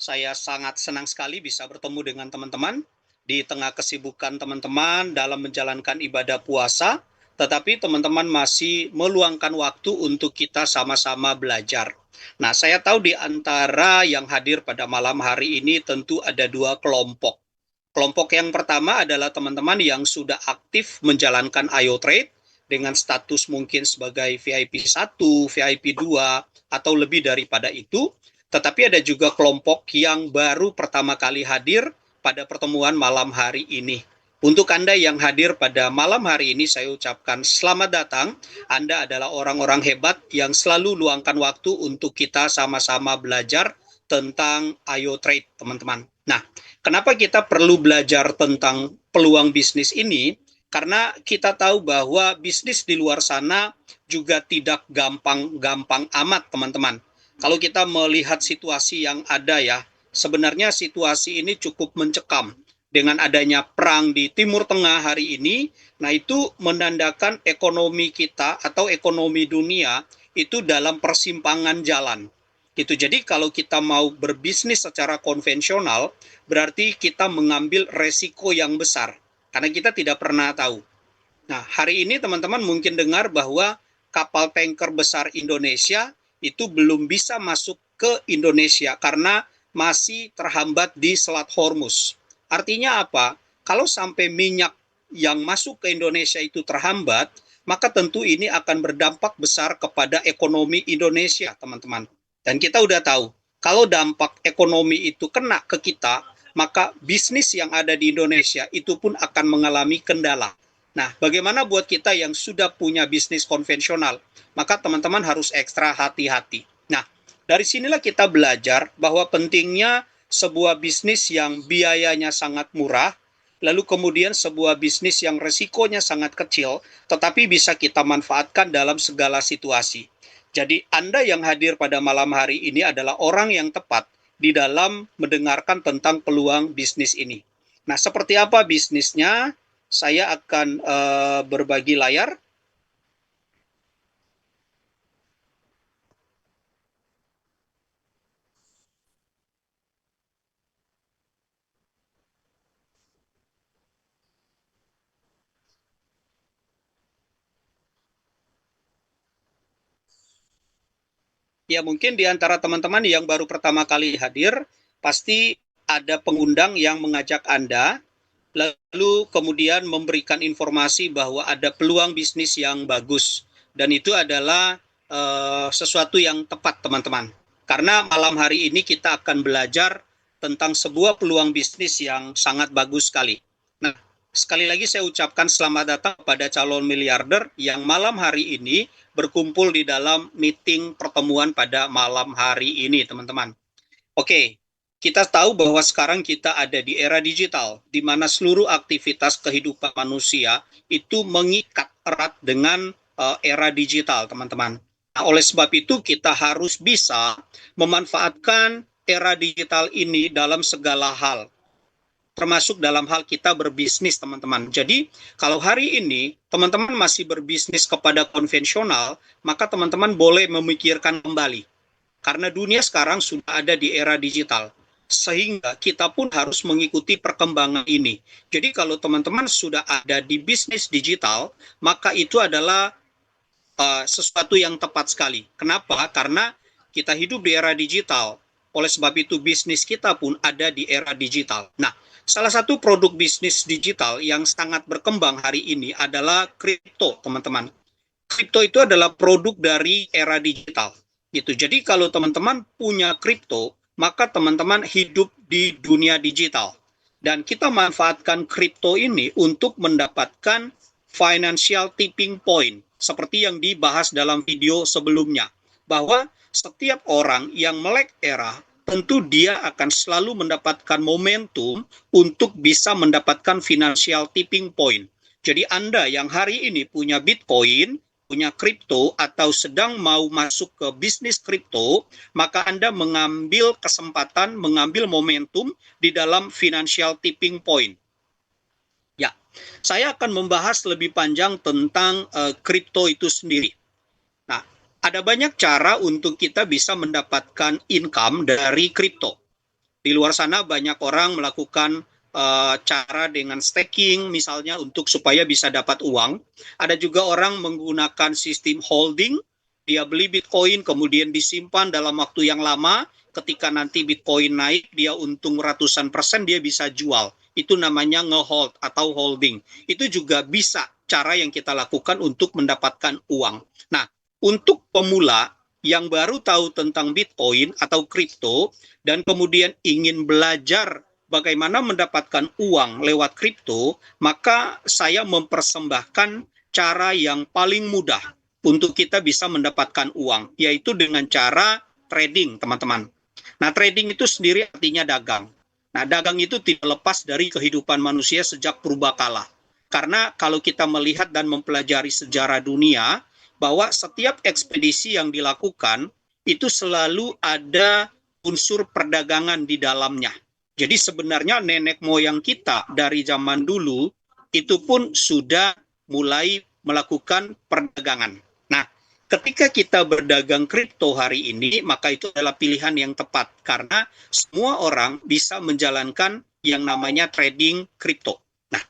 Saya sangat senang sekali bisa bertemu dengan teman-teman di tengah kesibukan teman-teman dalam menjalankan ibadah puasa, tetapi teman-teman masih meluangkan waktu untuk kita sama-sama belajar. Nah, saya tahu di antara yang hadir pada malam hari ini tentu ada dua kelompok. Kelompok yang pertama adalah teman-teman yang sudah aktif menjalankan IO Trade dengan status mungkin sebagai VIP 1, VIP 2, atau lebih daripada itu. Tetapi ada juga kelompok yang baru pertama kali hadir pada pertemuan malam hari ini. Untuk Anda yang hadir pada malam hari ini, saya ucapkan selamat datang. Anda adalah orang-orang hebat yang selalu luangkan waktu untuk kita sama-sama belajar tentang IO Trade, teman-teman. Nah, kenapa kita perlu belajar tentang peluang bisnis ini? Karena kita tahu bahwa bisnis di luar sana juga tidak gampang-gampang amat, teman-teman. Kalau kita melihat situasi yang ada ya, sebenarnya situasi ini cukup mencekam. Dengan adanya perang di Timur Tengah hari ini, nah itu menandakan ekonomi kita atau ekonomi dunia itu dalam persimpangan jalan. Gitu. Jadi kalau kita mau berbisnis secara konvensional, berarti kita mengambil resiko yang besar. Karena kita tidak pernah tahu. Nah, hari ini teman-teman mungkin dengar bahwa kapal tanker besar Indonesia itu belum bisa masuk ke Indonesia karena masih terhambat di Selat Hormuz. Artinya apa? Kalau sampai minyak yang masuk ke Indonesia itu terhambat, maka tentu ini akan berdampak besar kepada ekonomi Indonesia, teman-teman. Dan kita udah tahu, kalau dampak ekonomi itu kena ke kita, maka bisnis yang ada di Indonesia itu pun akan mengalami kendala. Nah, bagaimana buat kita yang sudah punya bisnis konvensional? Maka teman-teman harus ekstra hati-hati. Nah, dari sinilah kita belajar bahwa pentingnya sebuah bisnis yang biayanya sangat murah, lalu kemudian sebuah bisnis yang resikonya sangat kecil, tetapi bisa kita manfaatkan dalam segala situasi. Jadi Anda yang hadir pada malam hari ini adalah orang yang tepat di dalam mendengarkan tentang peluang bisnis ini. Nah, seperti apa bisnisnya? Saya akan berbagi layar. Ya, mungkin di antara teman-teman yang baru pertama kali hadir, pasti ada pengundang yang mengajak Anda, lalu kemudian memberikan informasi bahwa ada peluang bisnis yang bagus. Dan itu adalah sesuatu yang tepat, teman-teman. Karena malam hari ini kita akan belajar tentang sebuah peluang bisnis yang sangat bagus sekali. Nah, sekali lagi saya ucapkan selamat datang pada calon miliarder yang malam hari ini berkumpul di dalam meeting pertemuan pada malam hari ini, teman-teman. Oke, kita tahu bahwa sekarang kita ada di era digital, di mana seluruh aktivitas kehidupan manusia itu mengikat erat dengan era digital, teman-teman. Nah, oleh sebab itu kita harus bisa memanfaatkan era digital ini dalam segala hal, termasuk dalam hal kita berbisnis, teman-teman. Jadi, kalau hari ini teman-teman masih berbisnis kepada konvensional, maka teman-teman boleh memikirkan kembali. Karena dunia sekarang sudah ada di era digital. Sehingga kita pun harus mengikuti perkembangan ini. Jadi kalau teman-teman sudah ada di bisnis digital, maka itu adalah sesuatu yang tepat sekali. Kenapa? Karena kita hidup di era digital. Oleh sebab itu bisnis kita pun ada di era digital. Nah, salah satu produk bisnis digital yang sangat berkembang hari ini adalah kripto, teman-teman. Kripto itu adalah produk dari era digital. Gitu. Jadi kalau teman-teman punya kripto, maka teman-teman hidup di dunia digital. Dan kita manfaatkan kripto ini untuk mendapatkan financial tipping point, seperti yang dibahas dalam video sebelumnya. Bahwa setiap orang yang melek era, tentu dia akan selalu mendapatkan momentum untuk bisa mendapatkan financial tipping point. Jadi Anda yang hari ini punya Bitcoin, punya kripto atau sedang mau masuk ke bisnis kripto, maka Anda mengambil kesempatan, mengambil momentum di dalam financial tipping point. Ya, saya akan membahas lebih panjang tentang kripto itu sendiri. Nah, ada banyak cara untuk kita bisa mendapatkan income dari kripto. Di luar sana banyak orang melakukan cara dengan staking misalnya untuk supaya bisa dapat uang. Ada juga orang menggunakan sistem holding, dia beli Bitcoin kemudian disimpan dalam waktu yang lama, ketika nanti Bitcoin naik dia untung ratusan persen dia bisa jual. Itu namanya ngehold atau holding. Itu juga bisa cara yang kita lakukan untuk mendapatkan uang. Nah, untuk pemula yang baru tahu tentang Bitcoin atau kripto dan kemudian ingin belajar bagaimana mendapatkan uang lewat kripto, maka saya mempersembahkan cara yang paling mudah untuk kita bisa mendapatkan uang, yaitu dengan cara trading, teman-teman. Nah, trading itu sendiri artinya dagang. Nah, dagang itu tidak lepas dari kehidupan manusia sejak purbakala. Karena kalau kita melihat dan mempelajari sejarah dunia, bahwa setiap ekspedisi yang dilakukan, itu selalu ada unsur perdagangan di dalamnya. Jadi sebenarnya nenek moyang kita dari zaman dulu itu pun sudah mulai melakukan perdagangan. Nah, ketika kita berdagang kripto hari ini, maka itu adalah pilihan yang tepat karena semua orang bisa menjalankan yang namanya trading kripto. Nah,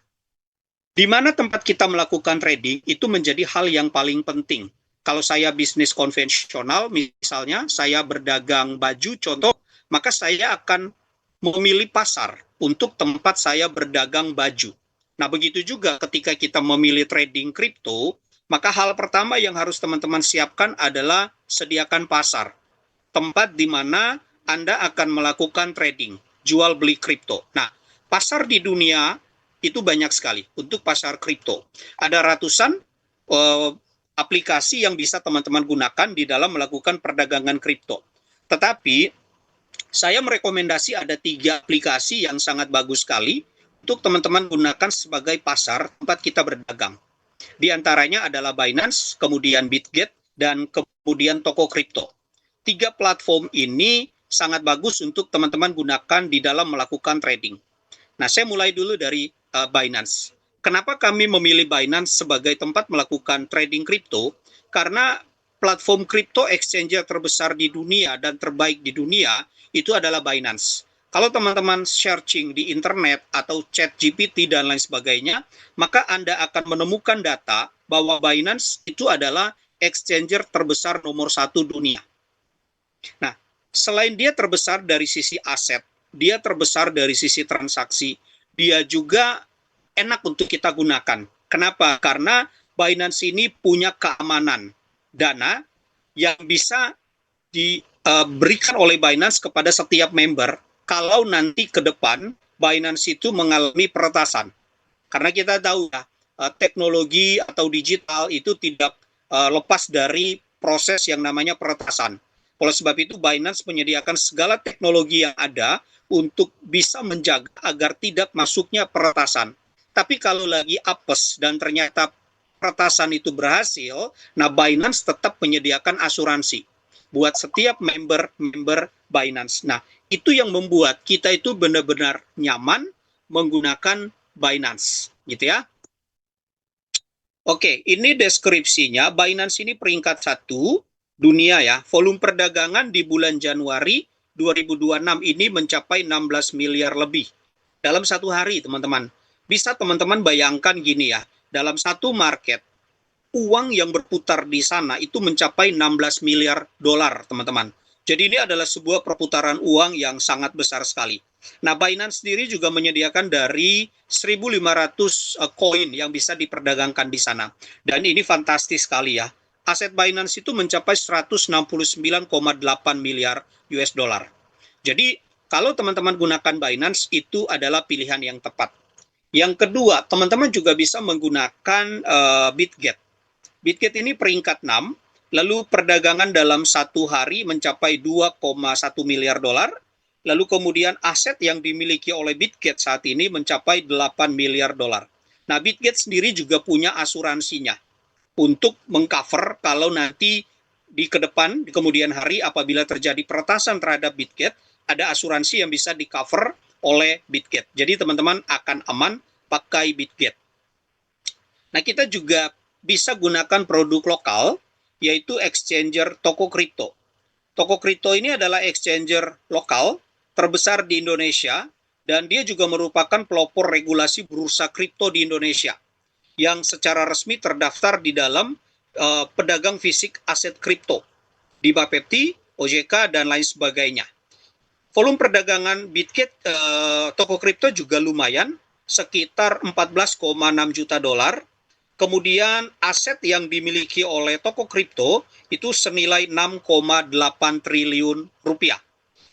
di mana tempat kita melakukan trading itu menjadi hal yang paling penting. Kalau saya bisnis konvensional, misalnya saya berdagang baju, contoh, maka saya akan memilih pasar untuk tempat saya berdagang baju. Nah, begitu juga ketika kita memilih trading kripto, maka hal pertama yang harus teman-teman siapkan adalah sediakan pasar. Tempat di mana Anda akan melakukan trading, jual beli kripto. Nah, pasar di dunia itu banyak sekali untuk pasar kripto. Ada ratusan aplikasi yang bisa teman-teman gunakan di dalam melakukan perdagangan kripto. Tetapi saya merekomendasi ada 3 aplikasi yang sangat bagus sekali untuk teman-teman gunakan sebagai pasar tempat kita berdagang. Di antaranya adalah Binance, kemudian Bitget, dan kemudian toko kripto. 3 platform ini sangat bagus untuk teman-teman gunakan di dalam melakukan trading. Nah, saya mulai dulu dari Binance. Kenapa kami memilih Binance sebagai tempat melakukan trading kripto? Karena platform kripto exchanger terbesar di dunia dan terbaik di dunia itu adalah Binance. Kalau teman-teman searching di internet atau chat GPT dan lain sebagainya, maka Anda akan menemukan data bahwa Binance itu adalah exchanger terbesar nomor 1 dunia. Nah, selain dia terbesar dari sisi aset, dia terbesar dari sisi transaksi, dia juga enak untuk kita gunakan. Kenapa? Karena Binance ini punya keamanan dana yang bisa diberikan oleh Binance kepada setiap member kalau nanti ke depan Binance itu mengalami peretasan. Karena kita tahu ya, teknologi atau digital itu tidak lepas dari proses yang namanya peretasan. Oleh sebab itu Binance menyediakan segala teknologi yang ada untuk bisa menjaga agar tidak masuknya peretasan. Tapi kalau lagi apes dan ternyata peretasan itu berhasil, nah Binance tetap menyediakan asuransi buat setiap member Binance. Nah, itu yang membuat kita itu benar-benar nyaman menggunakan Binance, gitu ya. Oke, ini deskripsinya. Binance ini peringkat 1 dunia ya. Volume perdagangan di bulan Januari 2026 ini mencapai 16 miliar lebih dalam satu hari, teman-teman. Bisa teman-teman bayangkan gini ya, dalam satu market, uang yang berputar di sana itu mencapai 16 miliar dolar, teman-teman. Jadi ini adalah sebuah perputaran uang yang sangat besar sekali. Nah, Binance sendiri juga menyediakan dari 1.500 koin yang bisa diperdagangkan di sana. Dan ini fantastis sekali ya. Aset Binance itu mencapai 169,8 miliar US dollar. Jadi, kalau teman-teman gunakan Binance, itu adalah pilihan yang tepat. Yang kedua, teman-teman juga bisa menggunakan Bitget. Bitget ini peringkat 6, lalu perdagangan dalam satu hari mencapai 2,1 miliar dolar, lalu kemudian aset yang dimiliki oleh Bitget saat ini mencapai 8 miliar dolar. Nah, Bitget sendiri juga punya asuransinya untuk mengcover kalau nanti di kedepan, di kemudian hari apabila terjadi peretasan terhadap Bitget, ada asuransi yang bisa di-cover oleh Bitget. Jadi teman-teman akan aman pakai Bitget. Nah, kita juga bisa gunakan produk lokal, yaitu exchanger toko kripto. Toko kripto ini adalah exchanger lokal terbesar di Indonesia, dan dia juga merupakan pelopor regulasi bursa kripto di Indonesia yang secara resmi terdaftar di dalam pedagang fisik aset kripto di Bapepti, OJK, dan lain sebagainya. Volume perdagangan Bitget toko kripto juga lumayan, sekitar 14,6 juta dolar. Kemudian aset yang dimiliki oleh toko kripto itu senilai 6,8 triliun rupiah.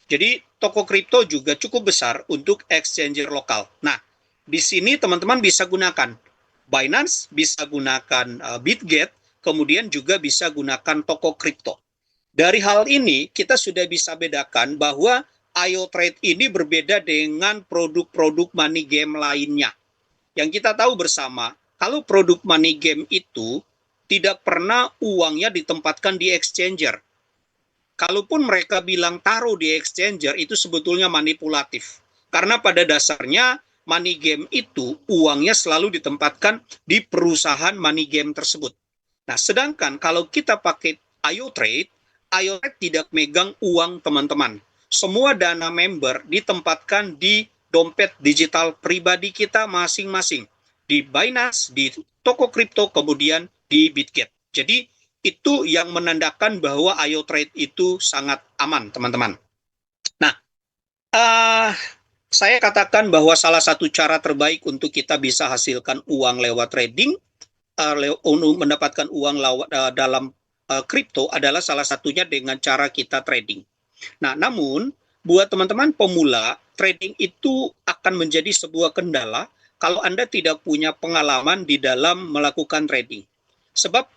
Jadi toko kripto juga cukup besar untuk exchanger lokal. Nah, di sini teman-teman bisa gunakan Binance, bisa gunakan Bitget, kemudian juga bisa gunakan toko kripto. Dari hal ini, kita sudah bisa bedakan bahwa IoTrade ini berbeda dengan produk-produk money game lainnya. Yang kita tahu bersama, kalau produk money game itu tidak pernah uangnya ditempatkan di exchanger. Kalaupun mereka bilang taruh di exchanger, itu sebetulnya manipulatif. Karena pada dasarnya, money game itu uangnya selalu ditempatkan di perusahaan money game tersebut. Nah, sedangkan kalau kita pakai IoTrade tidak megang uang teman-teman. Semua dana member ditempatkan di dompet digital pribadi kita masing-masing. Di Binance, di toko kripto, kemudian di Bitget. Jadi itu yang menandakan bahwa IoTrade itu sangat aman, teman-teman. Nah, saya katakan bahwa salah satu cara terbaik untuk kita bisa hasilkan uang lewat trading, mendapatkan uang dalam kripto adalah salah satunya dengan cara kita trading. Nah, namun buat teman-teman pemula, trading itu akan menjadi sebuah kendala kalau Anda tidak punya pengalaman di dalam melakukan trading. Sebab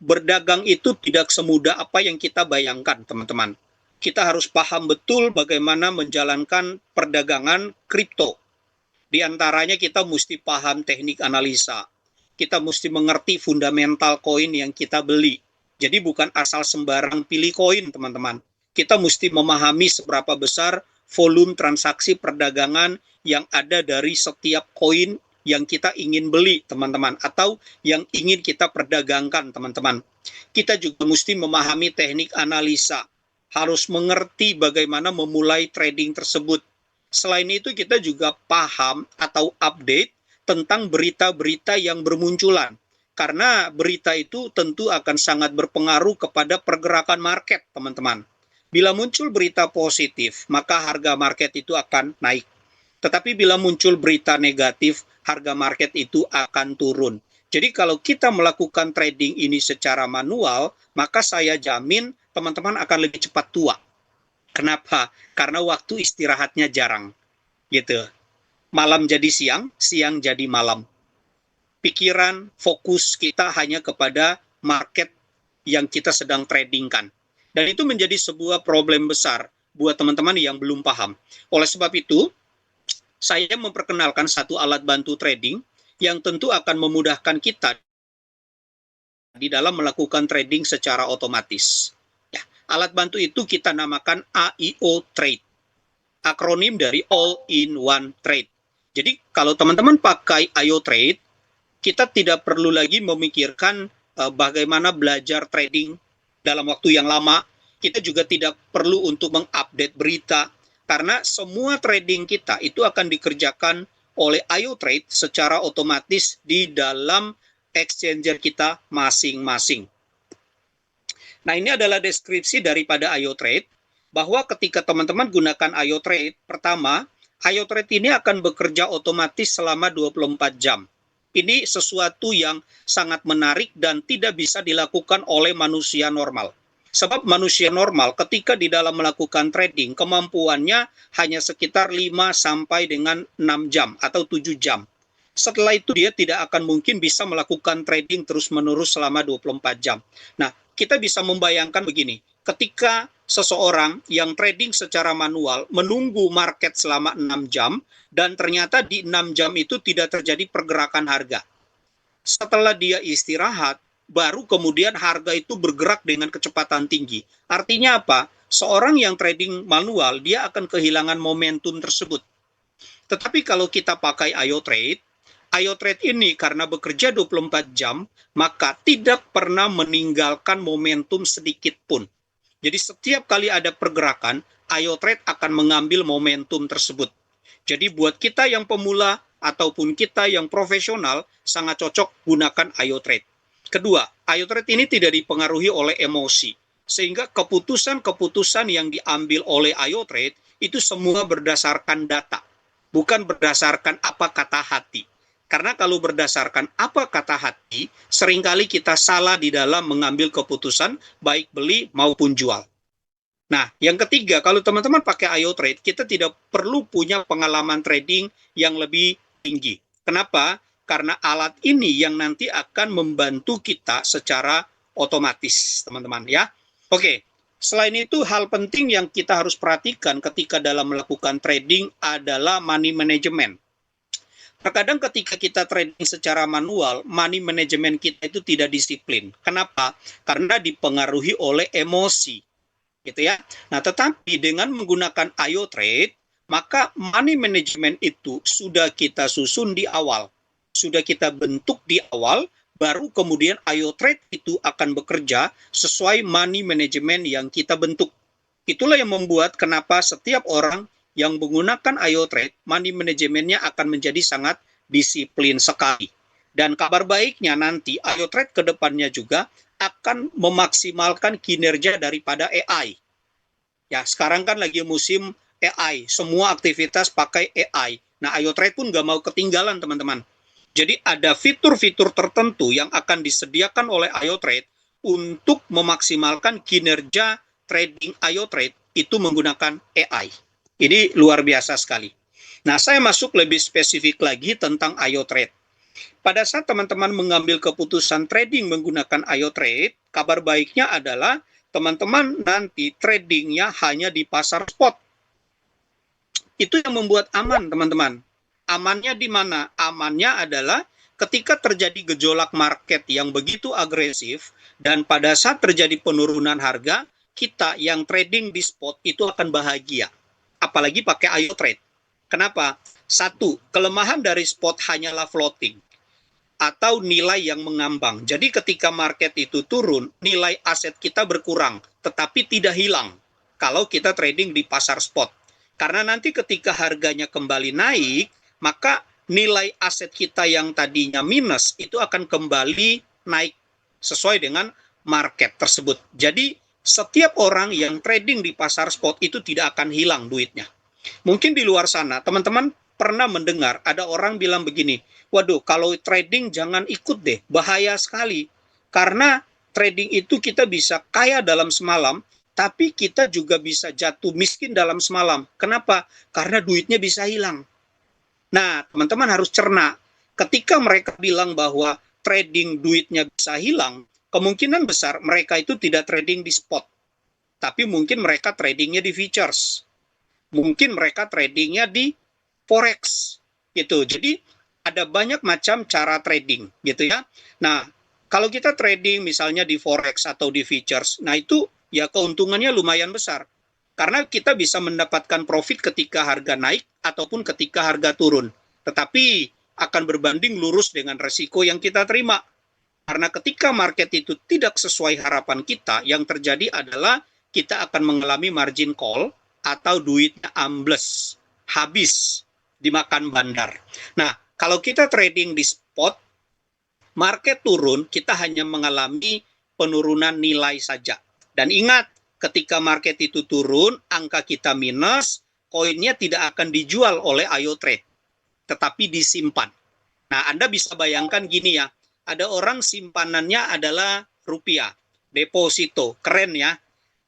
berdagang itu tidak semudah apa yang kita bayangkan, teman-teman. Kita harus paham betul bagaimana menjalankan perdagangan kripto. Di antaranya kita mesti paham teknik analisa. Kita mesti mengerti fundamental koin yang kita beli. Jadi bukan asal sembarang pilih koin, teman-teman. Kita mesti memahami seberapa besar volume transaksi perdagangan yang ada dari setiap koin yang kita ingin beli, teman-teman, atau yang ingin kita perdagangkan, teman-teman. Kita juga mesti memahami teknik analisa, harus mengerti bagaimana memulai trading tersebut. Selain itu, kita juga paham atau update tentang berita-berita yang bermunculan. Karena berita itu tentu akan sangat berpengaruh kepada pergerakan market, teman-teman. Bila muncul berita positif, maka harga market itu akan naik. Tetapi bila muncul berita negatif, harga market itu akan turun. Jadi kalau kita melakukan trading ini secara manual, maka saya jamin teman-teman akan lebih cepat tua. Kenapa? Karena waktu istirahatnya jarang. Gitu. Malam jadi siang, siang jadi malam. Pikiran, fokus kita hanya kepada market yang kita sedang tradingkan. Dan itu menjadi sebuah problem besar buat teman-teman yang belum paham. Oleh sebab itu, saya memperkenalkan satu alat bantu trading yang tentu akan memudahkan kita di dalam melakukan trading secara otomatis. Ya, alat bantu itu kita namakan AIO Trade. Akronim dari All in One Trade. Jadi kalau teman-teman pakai AIO Trade, kita tidak perlu lagi memikirkan bagaimana belajar trading dalam waktu yang lama. Kita juga tidak perlu untuk mengupdate berita, karena semua trading kita itu akan dikerjakan oleh AIO Trade secara otomatis di dalam exchanger kita masing-masing. Nah, ini adalah deskripsi daripada AIO Trade, bahwa ketika teman-teman gunakan AIO Trade, pertama, AIO Trade ini akan bekerja otomatis selama 24 jam. Ini sesuatu yang sangat menarik dan tidak bisa dilakukan oleh manusia normal. Sebab manusia normal ketika di dalam melakukan trading, kemampuannya hanya sekitar 5 sampai dengan 6 jam atau 7 jam. Setelah itu dia tidak akan mungkin bisa melakukan trading terus-menerus selama 24 jam. Nah, kita bisa membayangkan begini, ketika seseorang yang trading secara manual menunggu market selama 6 jam, dan ternyata di 6 jam itu tidak terjadi pergerakan harga. Setelah dia istirahat, baru kemudian harga itu bergerak dengan kecepatan tinggi. Artinya apa? Seorang yang trading manual, dia akan kehilangan momentum tersebut. Tetapi kalau kita pakai AIO Trade ini karena bekerja 24 jam, maka tidak pernah meninggalkan momentum sedikit pun. Jadi setiap kali ada pergerakan, Ayo Trade akan mengambil momentum tersebut. Jadi buat kita yang pemula ataupun kita yang profesional sangat cocok gunakan Ayo Trade. Kedua, Ayo Trade ini tidak dipengaruhi oleh emosi, sehingga keputusan-keputusan yang diambil oleh Ayo Trade itu semua berdasarkan data, bukan berdasarkan apa kata hati. Karena kalau berdasarkan apa kata hati, seringkali kita salah di dalam mengambil keputusan, baik beli maupun jual. Nah, yang ketiga, kalau teman-teman pakai Ayo Trade, kita tidak perlu punya pengalaman trading yang lebih tinggi. Kenapa? Karena alat ini yang nanti akan membantu kita secara otomatis, teman-teman ya. Oke, selain itu hal penting yang kita harus perhatikan ketika dalam melakukan trading adalah money management. Terkadang ketika kita trading secara manual, money management kita itu tidak disiplin. Kenapa? Karena dipengaruhi oleh emosi, gitu ya. Nah, tetapi dengan menggunakan Ayo Trade, maka money management itu sudah kita susun di awal, sudah kita bentuk di awal, baru kemudian Ayo Trade itu akan bekerja sesuai money management yang kita bentuk. Itulah yang membuat kenapa setiap orang yang menggunakan Ayo Trade, money manajemennya akan menjadi sangat disiplin sekali. Dan kabar baiknya nanti Ayo Trade ke depannya juga akan memaksimalkan kinerja daripada AI. Ya, sekarang kan lagi musim AI, semua aktivitas pakai AI. Nah, Ayo Trade pun nggak mau ketinggalan, teman-teman. Jadi ada fitur-fitur tertentu yang akan disediakan oleh Ayo Trade untuk memaksimalkan kinerja trading Ayo Trade itu menggunakan AI. Ini luar biasa sekali. Nah, saya masuk lebih spesifik lagi tentang Ayo Trade. Pada saat teman-teman mengambil keputusan trading menggunakan Ayo Trade, kabar baiknya adalah teman-teman nanti tradingnya hanya di pasar spot. Itu yang membuat aman, teman-teman. Amannya di mana? Amannya adalah ketika terjadi gejolak market yang begitu agresif dan pada saat terjadi penurunan harga, kita yang trading di spot itu akan bahagia. Apalagi pakai Ayo Trade. Kenapa? Satu, kelemahan dari spot hanyalah floating atau nilai yang mengambang. Jadi ketika market itu turun, nilai aset kita berkurang, tetapi tidak hilang kalau kita trading di pasar spot. Karena nanti ketika harganya kembali naik, maka nilai aset kita yang tadinya minus itu akan kembali naik sesuai dengan market tersebut. Jadi setiap orang yang trading di pasar spot itu tidak akan hilang duitnya. Mungkin di luar sana, teman-teman pernah mendengar ada orang bilang begini, waduh kalau trading jangan ikut deh, bahaya sekali. Karena trading itu kita bisa kaya dalam semalam, tapi kita juga bisa jatuh miskin dalam semalam. Kenapa? Karena duitnya bisa hilang. Nah, teman-teman harus cerna. Ketika mereka bilang bahwa trading duitnya bisa hilang, kemungkinan besar mereka itu tidak trading di spot, tapi mungkin mereka tradingnya di futures, mungkin mereka tradingnya di forex, gitu. Jadi ada banyak macam cara trading, gitu ya. Nah, kalau kita trading misalnya di forex atau di futures, nah itu ya keuntungannya lumayan besar, karena kita bisa mendapatkan profit ketika harga naik ataupun ketika harga turun. Tetapi akan berbanding lurus dengan resiko yang kita terima. Karena ketika market itu tidak sesuai harapan kita, yang terjadi adalah kita akan mengalami margin call atau duitnya ambles, habis, dimakan bandar. Nah, kalau kita trading di spot, market turun, kita hanya mengalami penurunan nilai saja. Dan ingat, ketika market itu turun, angka kita minus, koinnya tidak akan dijual oleh Ayo Trade, tetapi disimpan. Nah, Anda bisa bayangkan gini ya, ada orang simpanannya adalah rupiah, deposito, keren ya.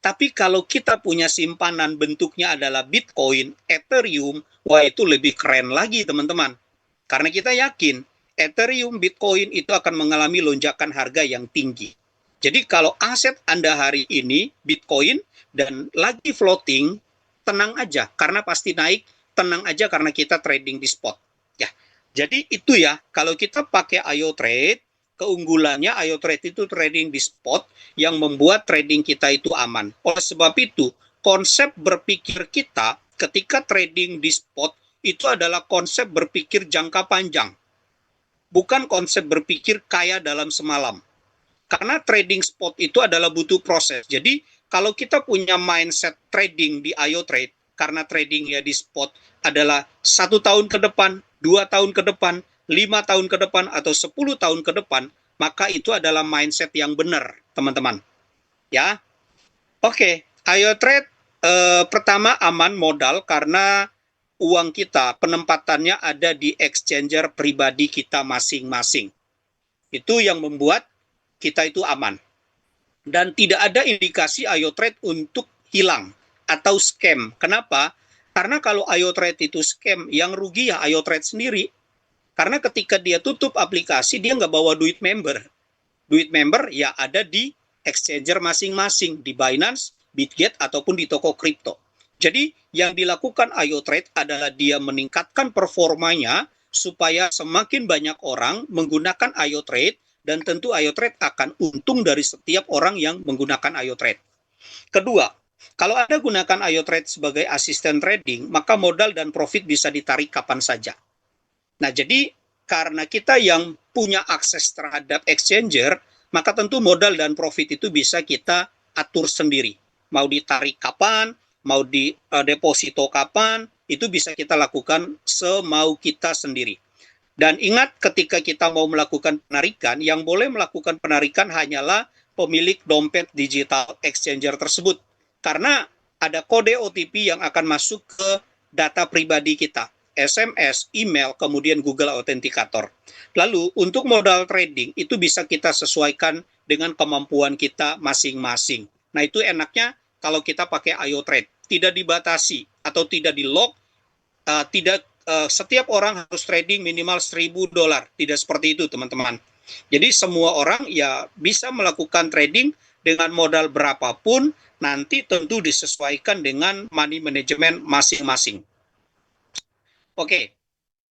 Tapi kalau kita punya simpanan bentuknya adalah Bitcoin, Ethereum, wah itu lebih keren lagi teman-teman. Karena kita yakin Ethereum, Bitcoin itu akan mengalami lonjakan harga yang tinggi. Jadi kalau aset Anda hari ini Bitcoin dan lagi floating, tenang aja karena pasti naik, tenang aja karena kita trading di spot. Ya. Jadi itu ya, kalau kita pakai Ayo Trade, keunggulannya Ayo Trade itu trading di spot yang membuat trading kita itu aman. Oleh sebab itu, konsep berpikir kita ketika trading di spot itu adalah konsep berpikir jangka panjang. Bukan konsep berpikir kaya dalam semalam. Karena trading spot itu adalah butuh proses. Jadi kalau kita punya mindset trading di Ayo Trade, karena trading ya di spot adalah 1 tahun ke depan, 2 tahun ke depan, 5 tahun ke depan, atau 10 tahun ke depan, maka itu adalah mindset yang benar, teman-teman. Ya, oke. Ayo Trade pertama aman modal karena uang kita penempatannya ada di exchanger pribadi kita masing-masing. Itu yang membuat kita itu aman. Dan tidak ada indikasi Ayo Trade untuk hilang atau scam. Kenapa? Karena kalau Ayo Trade itu scam, yang rugi ya Ayo Trade sendiri. Karena ketika dia tutup aplikasi, dia nggak bawa duit member. Duit member ya ada di exchanger masing-masing, di Binance, Bitget, ataupun di toko kripto. Jadi yang dilakukan Ayo Trade adalah dia meningkatkan performanya supaya semakin banyak orang menggunakan Ayo Trade, dan tentu Ayo Trade akan untung dari setiap orang yang menggunakan Ayo Trade. Kedua, kalau Anda gunakan Ayo Trade sebagai asisten trading, maka modal dan profit bisa ditarik kapan saja. Nah, jadi karena kita yang punya akses terhadap exchanger, maka tentu modal dan profit itu bisa kita atur sendiri. Mau ditarik kapan, mau di deposito kapan, itu bisa kita lakukan semau kita sendiri. Dan ingat, ketika kita mau melakukan penarikan, yang boleh melakukan penarikan hanyalah pemilik dompet digital exchanger tersebut. Karena ada kode OTP yang akan masuk ke data pribadi kita. SMS, email, kemudian Google Authenticator. Lalu, untuk modal trading, itu bisa kita sesuaikan dengan kemampuan kita masing-masing. Nah, itu enaknya kalau kita pakai Ayo Trade. Tidak dibatasi atau tidak di-lock, setiap orang harus trading minimal $1.000. Tidak seperti itu, teman-teman. Jadi semua orang ya bisa melakukan trading dengan modal berapapun, nanti tentu disesuaikan dengan money management masing-masing. Oke,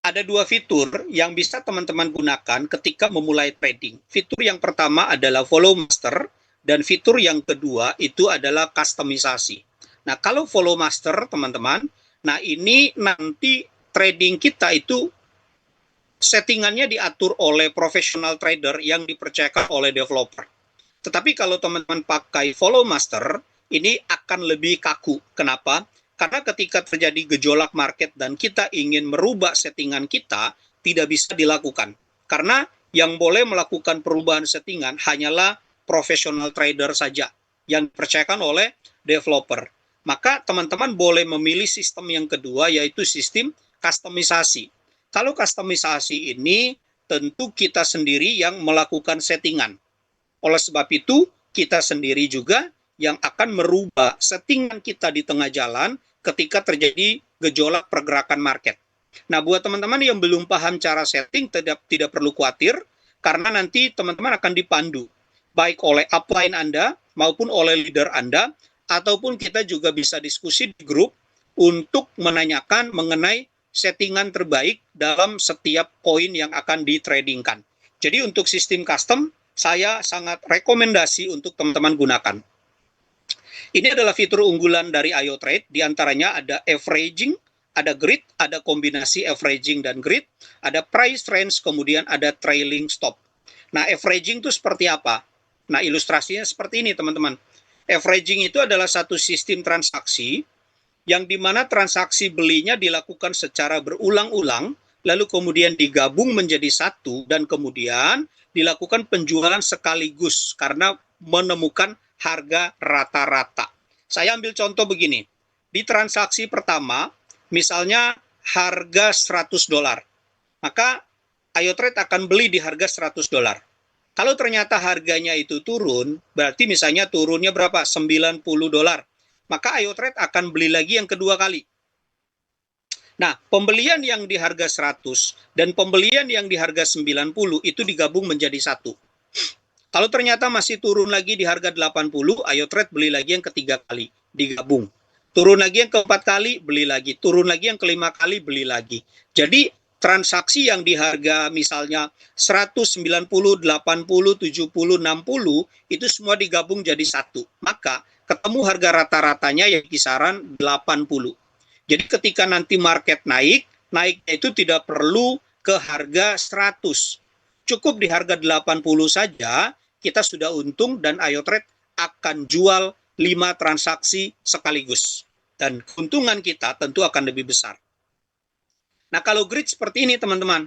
ada 2 fitur yang bisa teman-teman gunakan ketika memulai trading. Fitur yang pertama adalah follow master, dan fitur yang kedua itu adalah customisasi. Nah, kalau follow master, teman-teman, nah ini nanti trading kita itu settingannya diatur oleh professional trader yang dipercayakan oleh developer. Tetapi kalau teman-teman pakai follow master, ini akan lebih kaku. Kenapa? Karena ketika terjadi gejolak market dan kita ingin merubah settingan kita, tidak bisa dilakukan. Karena yang boleh melakukan perubahan settingan hanyalah professional trader saja yang dipercayakan oleh developer. Maka teman-teman boleh memilih sistem yang kedua, yaitu sistem customisasi. Kalau customisasi ini tentu kita sendiri yang melakukan settingan. Oleh sebab itu, kita sendiri juga yang akan merubah settingan kita di tengah jalan ketika terjadi gejolak pergerakan market. Nah, buat teman-teman yang belum paham cara setting, tidak perlu khawatir, karena nanti teman-teman akan dipandu, baik oleh upline Anda maupun oleh leader Anda, ataupun kita juga bisa diskusi di grup untuk menanyakan mengenai settingan terbaik dalam setiap koin yang akan ditradingkan. Jadi untuk sistem custom, saya sangat rekomendasi untuk teman-teman gunakan. Ini adalah fitur unggulan dari Ayo Trade, diantaranya ada averaging, ada grid, ada kombinasi averaging dan grid, ada price range, kemudian ada trailing stop. Nah, averaging itu seperti apa? Nah, ilustrasinya seperti ini, teman-teman. Averaging itu adalah satu sistem transaksi yang dimana transaksi belinya dilakukan secara berulang-ulang, lalu kemudian digabung menjadi satu, dan kemudian dilakukan penjualan sekaligus karena menemukan harga rata-rata. Saya ambil contoh begini. Di transaksi pertama, misalnya harga $100, maka Ayo Trade akan beli di harga $100. Kalau ternyata harganya itu turun, berarti misalnya turunnya berapa? $90. Maka Ayo Trade akan beli lagi yang kedua kali. Nah, pembelian yang di harga 100 dan pembelian yang di harga 90 itu digabung menjadi satu. Kalau ternyata masih turun lagi di harga 80, Ayo Trade beli lagi yang ketiga kali, digabung. Turun lagi yang keempat kali, beli lagi. Turun lagi yang kelima kali, beli lagi. Jadi transaksi yang di harga misalnya 100, 90, 80, 70, 60, itu semua digabung jadi satu. Maka ketemu harga rata-ratanya yang kisaran 80. Jadi ketika nanti market naiknya itu tidak perlu ke harga 100. Cukup di harga 80 saja, kita sudah untung dan Ayo Trade akan jual 5 transaksi sekaligus. Dan keuntungan kita tentu akan lebih besar. Nah, kalau grid seperti ini, teman-teman.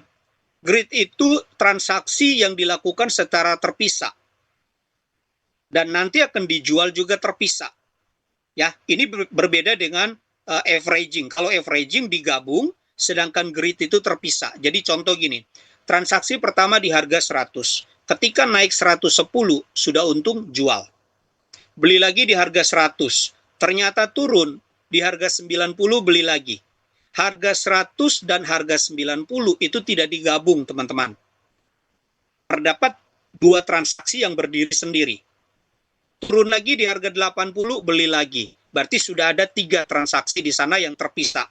Grid itu transaksi yang dilakukan secara terpisah. Dan nanti akan dijual juga terpisah. Ya, ini berbeda dengan averaging. Kalau averaging digabung, sedangkan grid itu terpisah. Jadi contoh gini, transaksi pertama di harga 100. Ketika naik 110, sudah untung, jual. Beli lagi di harga 100. Ternyata turun, di harga 90 beli lagi. Harga 100 dan harga 90 itu tidak digabung, teman-teman. Terdapat 2 transaksi yang berdiri sendiri. Turun lagi di harga 80, beli lagi. Berarti sudah ada 3 transaksi di sana yang terpisah.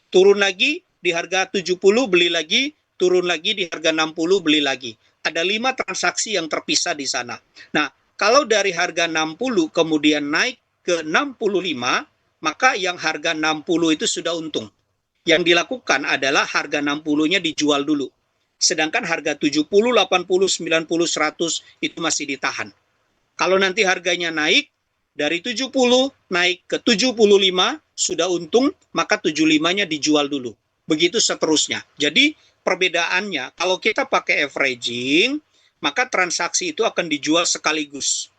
Turun lagi di harga 70, beli lagi. Turun lagi di harga 60, beli lagi. Ada 5 transaksi yang terpisah di sana. Nah, kalau dari harga 60 kemudian naik ke 65, maka yang harga 60 itu sudah untung. Yang dilakukan adalah harga 60-nya dijual dulu. Sedangkan harga 70, 80, 90, 100 itu masih ditahan. Kalau nanti harganya naik, dari 70 naik ke 75, sudah untung, maka 75-nya dijual dulu. Begitu seterusnya. Jadi perbedaannya, kalau kita pakai averaging, maka transaksi itu akan dijual sekaligus.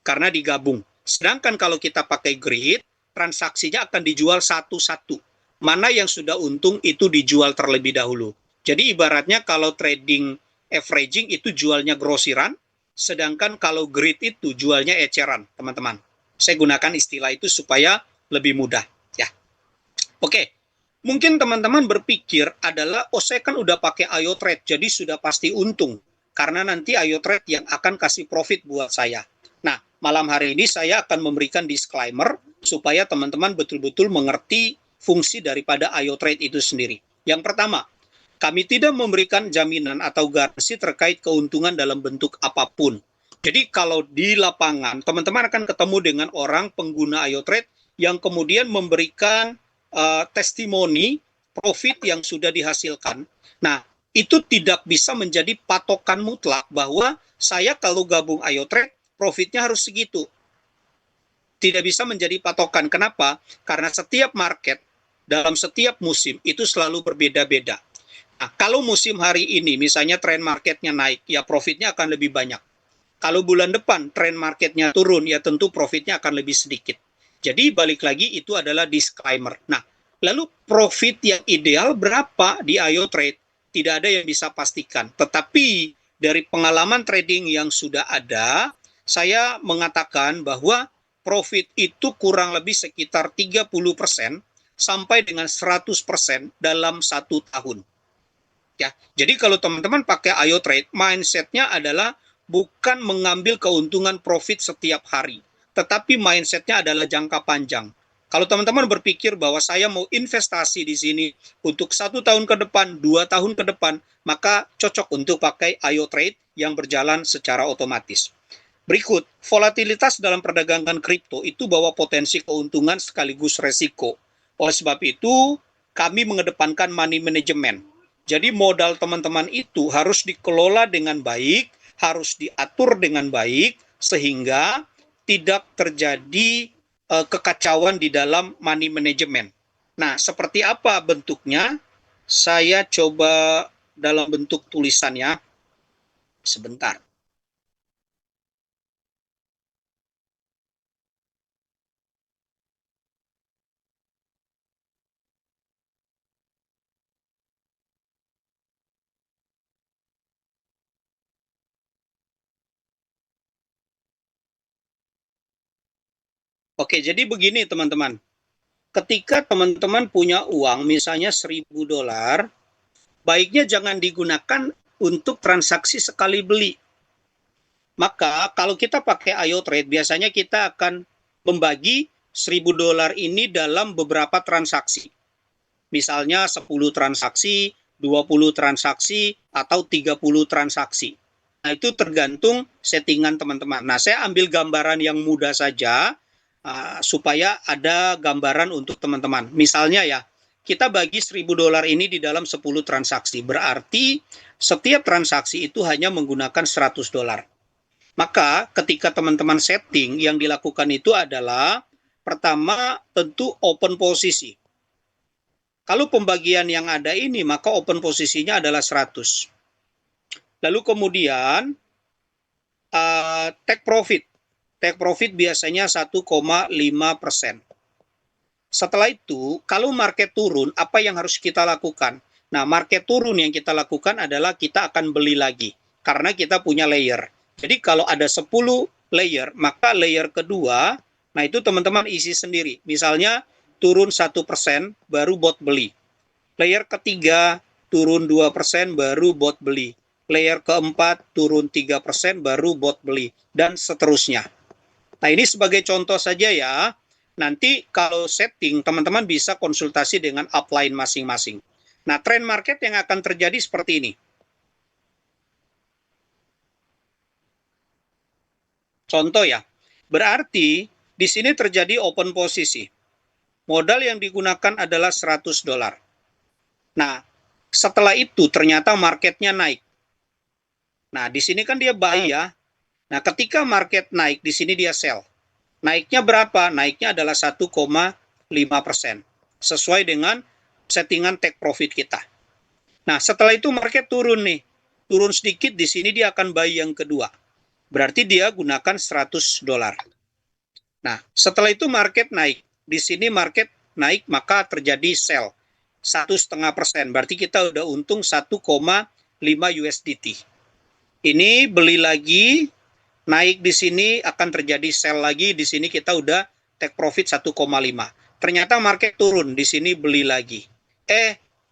Karena digabung. Sedangkan kalau kita pakai grid, transaksinya akan dijual satu-satu. Mana yang sudah untung itu dijual terlebih dahulu. Jadi ibaratnya kalau trading averaging itu jualnya grosiran, sedangkan kalau grid itu jualnya eceran, teman-teman. Saya gunakan istilah itu supaya lebih mudah, ya. Oke, mungkin teman-teman berpikir adalah, oh saya kan udah pakai Ayo Trade, jadi sudah pasti untung. Karena nanti Ayo Trade yang akan kasih profit buat saya. Nah, malam hari ini saya akan memberikan disclaimer supaya teman-teman betul-betul mengerti fungsi daripada Ayo Trade itu sendiri. Yang pertama, kami tidak memberikan jaminan atau garansi terkait keuntungan dalam bentuk apapun. Jadi kalau di lapangan, teman-teman akan ketemu dengan orang pengguna Ayo Trade yang kemudian memberikan testimoni profit yang sudah dihasilkan. Nah, itu tidak bisa menjadi patokan mutlak bahwa saya kalau gabung Ayo Trade, profitnya harus segitu. Tidak bisa menjadi patokan. Kenapa? Karena setiap market, dalam setiap musim, itu selalu berbeda-beda. Nah, kalau musim hari ini, misalnya tren marketnya naik, ya profitnya akan lebih banyak. Kalau bulan depan tren marketnya turun, ya tentu profitnya akan lebih sedikit. Jadi balik lagi itu adalah disclaimer. Nah, lalu profit yang ideal berapa di Ayo Trade? Tidak ada yang bisa pastikan. Tetapi dari pengalaman trading yang sudah ada, saya mengatakan bahwa profit itu kurang lebih sekitar 30% sampai dengan 100% dalam 1 tahun. Ya, jadi kalau teman-teman pakai Ayo Trade, mindsetnya adalah bukan mengambil keuntungan profit setiap hari, tetapi mindsetnya adalah jangka panjang. Kalau teman-teman berpikir bahwa saya mau investasi di sini untuk 1 tahun ke depan, 2 tahun ke depan, maka cocok untuk pakai Ayo Trade yang berjalan secara otomatis. Berikut, volatilitas dalam perdagangan kripto itu bawa potensi keuntungan sekaligus resiko. Oleh sebab itu, kami mengedepankan money management. Jadi modal teman-teman itu harus dikelola dengan baik, harus diatur dengan baik, sehingga tidak terjadi kekacauan di dalam money management. Nah, seperti apa bentuknya? Saya coba dalam bentuk tulisannya. Sebentar. Oke, jadi begini teman-teman. Ketika teman-teman punya uang, misalnya $1.000, baiknya jangan digunakan untuk transaksi sekali beli. Maka kalau kita pakai Ayo Trade, biasanya kita akan membagi $1.000 ini dalam beberapa transaksi. Misalnya 10 transaksi, 20 transaksi, atau 30 transaksi. Nah, itu tergantung settingan teman-teman. Nah, saya ambil gambaran yang mudah saja, supaya ada gambaran untuk teman-teman. Misalnya ya, kita bagi $1.000 ini di dalam 10 transaksi. Berarti setiap transaksi itu hanya menggunakan $100. Maka ketika teman-teman setting, yang dilakukan itu adalah pertama tentu open posisi. Kalau pembagian yang ada ini, maka open posisinya adalah 100. Lalu kemudian take profit. Take profit biasanya 1,5%. Setelah itu, kalau market turun, apa yang harus kita lakukan? Nah, market turun yang kita lakukan adalah kita akan beli lagi. Karena kita punya layer. Jadi kalau ada 10 layer, maka layer kedua, nah itu teman-teman isi sendiri. Misalnya turun 1%, baru bot beli. Layer ketiga, turun 2%, baru bot beli. Layer keempat, turun 3%, baru bot beli. Dan seterusnya. Nah ini sebagai contoh saja ya. Nanti kalau setting, teman-teman bisa konsultasi dengan upline masing-masing. Nah, trend market yang akan terjadi seperti ini. Contoh ya, berarti di sini terjadi open posisi. Modal yang digunakan adalah 100 dolar. Nah, setelah itu ternyata marketnya naik. Nah, di sini kan dia buy ya. Nah, ketika market naik, di sini dia sell. Naiknya berapa? Naiknya adalah 1,5%. Sesuai dengan settingan take profit kita. Nah, setelah itu market turun nih. Turun sedikit, di sini dia akan buy yang kedua. Berarti dia gunakan 100 dolar. Nah, setelah itu market naik. Di sini market naik, maka terjadi sell. 1,5%. Berarti kita udah untung 1,5 USDT. Ini beli lagi, naik di sini akan terjadi sell lagi, di sini kita udah take profit 1,5. Ternyata market turun, di sini beli lagi.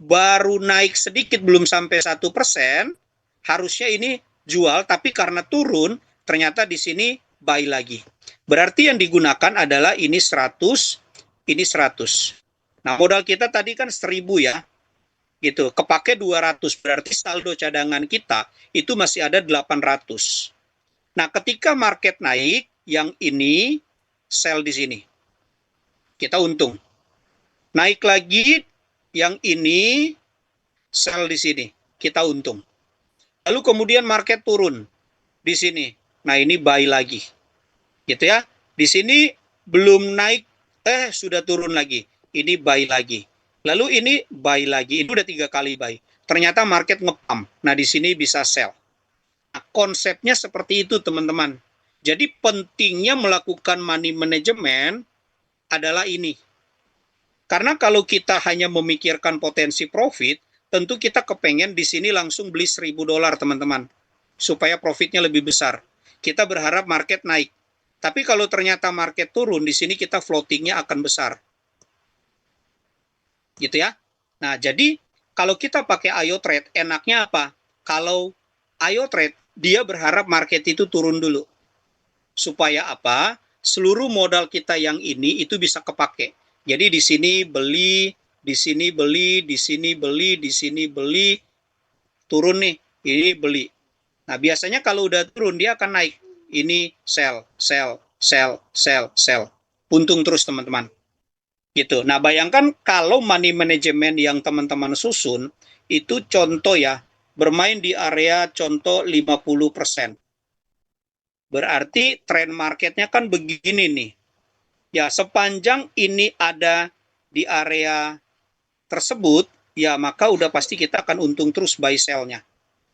Baru naik sedikit, belum sampai 1%, harusnya ini jual, tapi karena turun, ternyata di sini buy lagi. Berarti yang digunakan adalah ini 100, ini 100. Nah, modal kita tadi kan 1000 ya. Gitu, kepake 200, berarti saldo cadangan kita itu masih ada 800. Nah, ketika market naik, yang ini sell di sini. Kita untung. Naik lagi, yang ini sell di sini. Kita untung. Lalu kemudian market turun di sini. Nah, ini buy lagi. Gitu ya. Di sini belum naik, sudah turun lagi. Ini buy lagi. Lalu ini buy lagi. Ini udah 3 kali buy. Ternyata market ngepump. Nah, di sini bisa sell. Nah, konsepnya seperti itu, teman-teman. Jadi pentingnya melakukan money management adalah ini. Karena kalau kita hanya memikirkan potensi profit, tentu kita kepengen di sini langsung beli 1000 dolar, teman-teman. Supaya profitnya lebih besar. Kita berharap market naik. Tapi kalau ternyata market turun, di sini kita floatingnya akan besar. Gitu ya. Nah, jadi kalau kita pakai IO Trade, enaknya apa? Kalau IO Trade, dia berharap market itu turun dulu. Supaya apa? Seluruh modal kita yang ini itu bisa kepake. Jadi di sini beli, di sini beli, di sini beli, di sini beli, turun nih, ini beli. Nah, biasanya kalau udah turun dia akan naik. Ini sell, sell, sell, sell, sell. Untung terus, teman-teman. Gitu. Nah, bayangkan kalau money management yang teman-teman susun, itu contoh ya, bermain di area contoh 50%. Berarti trend marketnya kan begini nih. Ya, sepanjang ini ada di area tersebut, ya maka udah pasti kita akan untung terus buy sell-nya.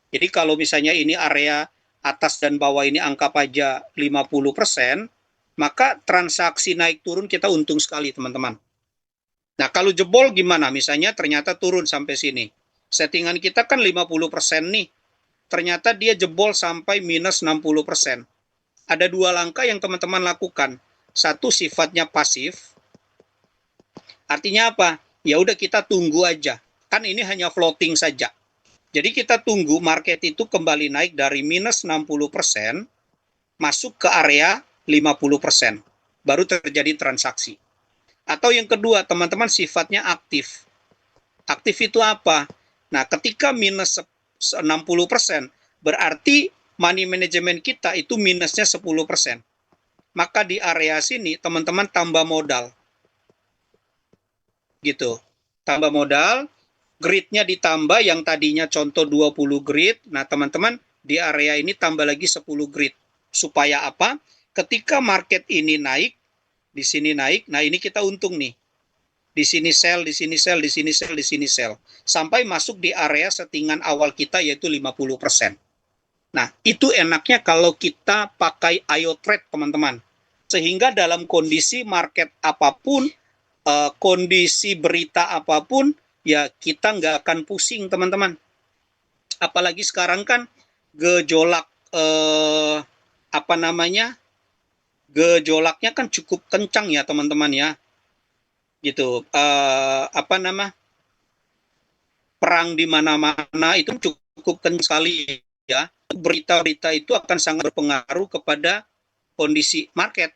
Jadi kalau misalnya ini area atas dan bawah ini anggap aja 50%, maka transaksi naik turun kita untung sekali, teman-teman. Nah, kalau jebol gimana? Misalnya ternyata turun sampai sini. Settingan kita kan 50% nih. Ternyata dia jebol sampai minus 60%. Ada 2 langkah yang teman-teman lakukan. Satu, sifatnya pasif. Artinya apa? Ya udah kita tunggu aja. Kan ini hanya floating saja. Jadi kita tunggu market itu kembali naik dari minus 60% masuk ke area 50%. Baru terjadi transaksi. Atau yang kedua, teman-teman sifatnya aktif. Aktif itu apa? Nah, ketika minus 60%, berarti money management kita itu minusnya 10%. Maka di area sini, teman-teman tambah modal. Gitu. Tambah modal, gridnya ditambah yang tadinya contoh 20 grid. Nah, teman-teman di area ini tambah lagi 10 grid. Supaya apa? Ketika market ini naik, di sini naik, nah ini kita untung nih. Di sini sell, di sini sell, di sini sell, di sini sell. Sampai masuk di area settingan awal kita yaitu 50%. Nah, itu enaknya kalau kita pakai IO Trade, teman-teman. Sehingga dalam kondisi market apapun, kondisi berita apapun, ya kita nggak akan pusing, teman-teman. Apalagi sekarang kan gejolak apa namanya? Gejolaknya kan cukup kencang ya, teman-teman ya. Gitu. Apa nama? Perang di mana-mana itu cukup kencang sekali ya. Berita-berita itu akan sangat berpengaruh kepada kondisi market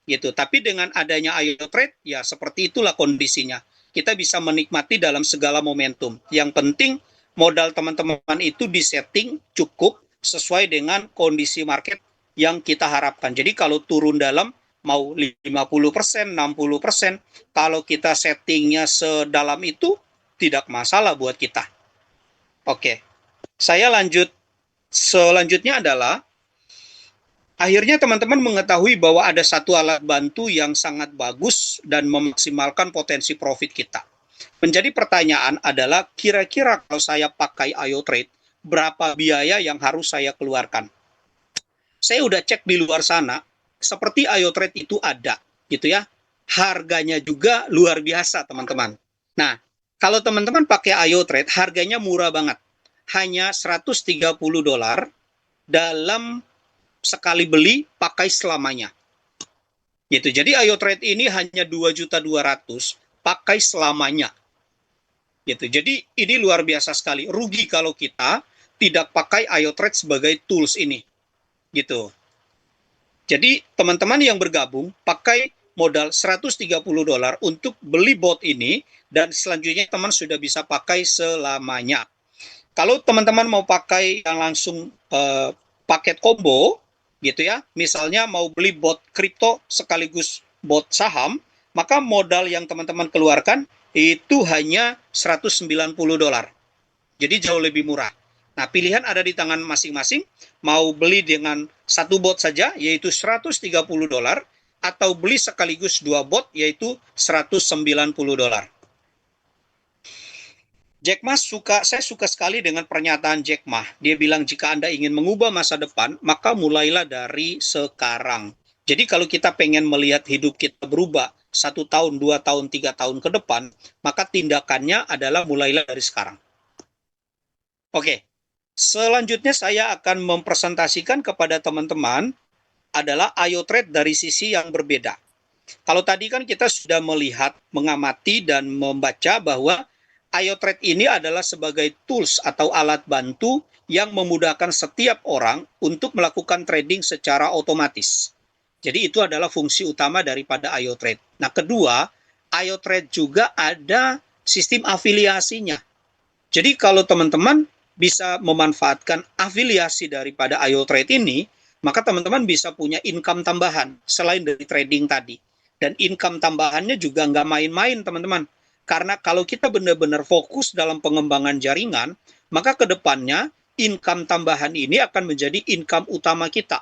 gitu. Tapi dengan adanya IO Trade ya seperti itulah kondisinya. Kita bisa menikmati dalam segala momentum. Yang penting modal teman-teman itu disetting cukup sesuai dengan kondisi market yang kita harapkan. Jadi kalau turun dalam mau 50%, 60%, kalau kita settingnya sedalam itu tidak masalah buat kita. Oke. Saya lanjut. Selanjutnya adalah akhirnya teman-teman mengetahui bahwa ada satu alat bantu yang sangat bagus dan memaksimalkan potensi profit kita. Menjadi pertanyaan adalah kira-kira kalau saya pakai IO Trade, berapa biaya yang harus saya keluarkan? Saya udah cek di luar sana, seperti IO Trade itu ada, gitu ya. Harganya juga luar biasa, teman-teman. Nah, kalau teman-teman pakai IO Trade, harganya murah banget. Hanya $130 dalam sekali beli pakai selamanya. Gitu. Jadi IO Trade ini hanya 2.200.000 pakai selamanya. Gitu. Jadi ini luar biasa sekali. Rugi kalau kita tidak pakai IO Trade sebagai tools ini. Gitu. Jadi teman-teman yang bergabung pakai modal $130 untuk beli bot ini dan selanjutnya teman sudah bisa pakai selamanya. Kalau teman-teman mau pakai yang langsung paket combo, gitu ya, misalnya mau beli bot kripto sekaligus bot saham, maka modal yang teman-teman keluarkan itu hanya $190. Jadi jauh lebih murah. Nah, pilihan ada di tangan masing-masing, mau beli dengan satu bot saja, yaitu $130, atau beli sekaligus dua bot, yaitu $190. Jack Ma saya suka sekali dengan pernyataan Jack Ma. Dia bilang jika Anda ingin mengubah masa depan, maka mulailah dari sekarang. Jadi kalau kita pengen melihat hidup kita berubah 1 tahun, 2 tahun, 3 tahun ke depan, maka tindakannya adalah mulailah dari sekarang. Oke, selanjutnya saya akan mempresentasikan kepada teman-teman adalah IO Trade dari sisi yang berbeda. Kalau tadi kan kita sudah melihat, mengamati, dan membaca bahwa IO Trade ini adalah sebagai tools atau alat bantu yang memudahkan setiap orang untuk melakukan trading secara otomatis. Jadi itu adalah fungsi utama daripada IO Trade. Nah, kedua, IO Trade juga ada sistem afiliasinya. Jadi kalau teman-teman bisa memanfaatkan afiliasi daripada IO Trade ini, maka teman-teman bisa punya income tambahan selain dari trading tadi. Dan income tambahannya juga nggak main-main, teman-teman. Karena kalau kita benar-benar fokus dalam pengembangan jaringan, maka ke depannya income tambahan ini akan menjadi income utama kita.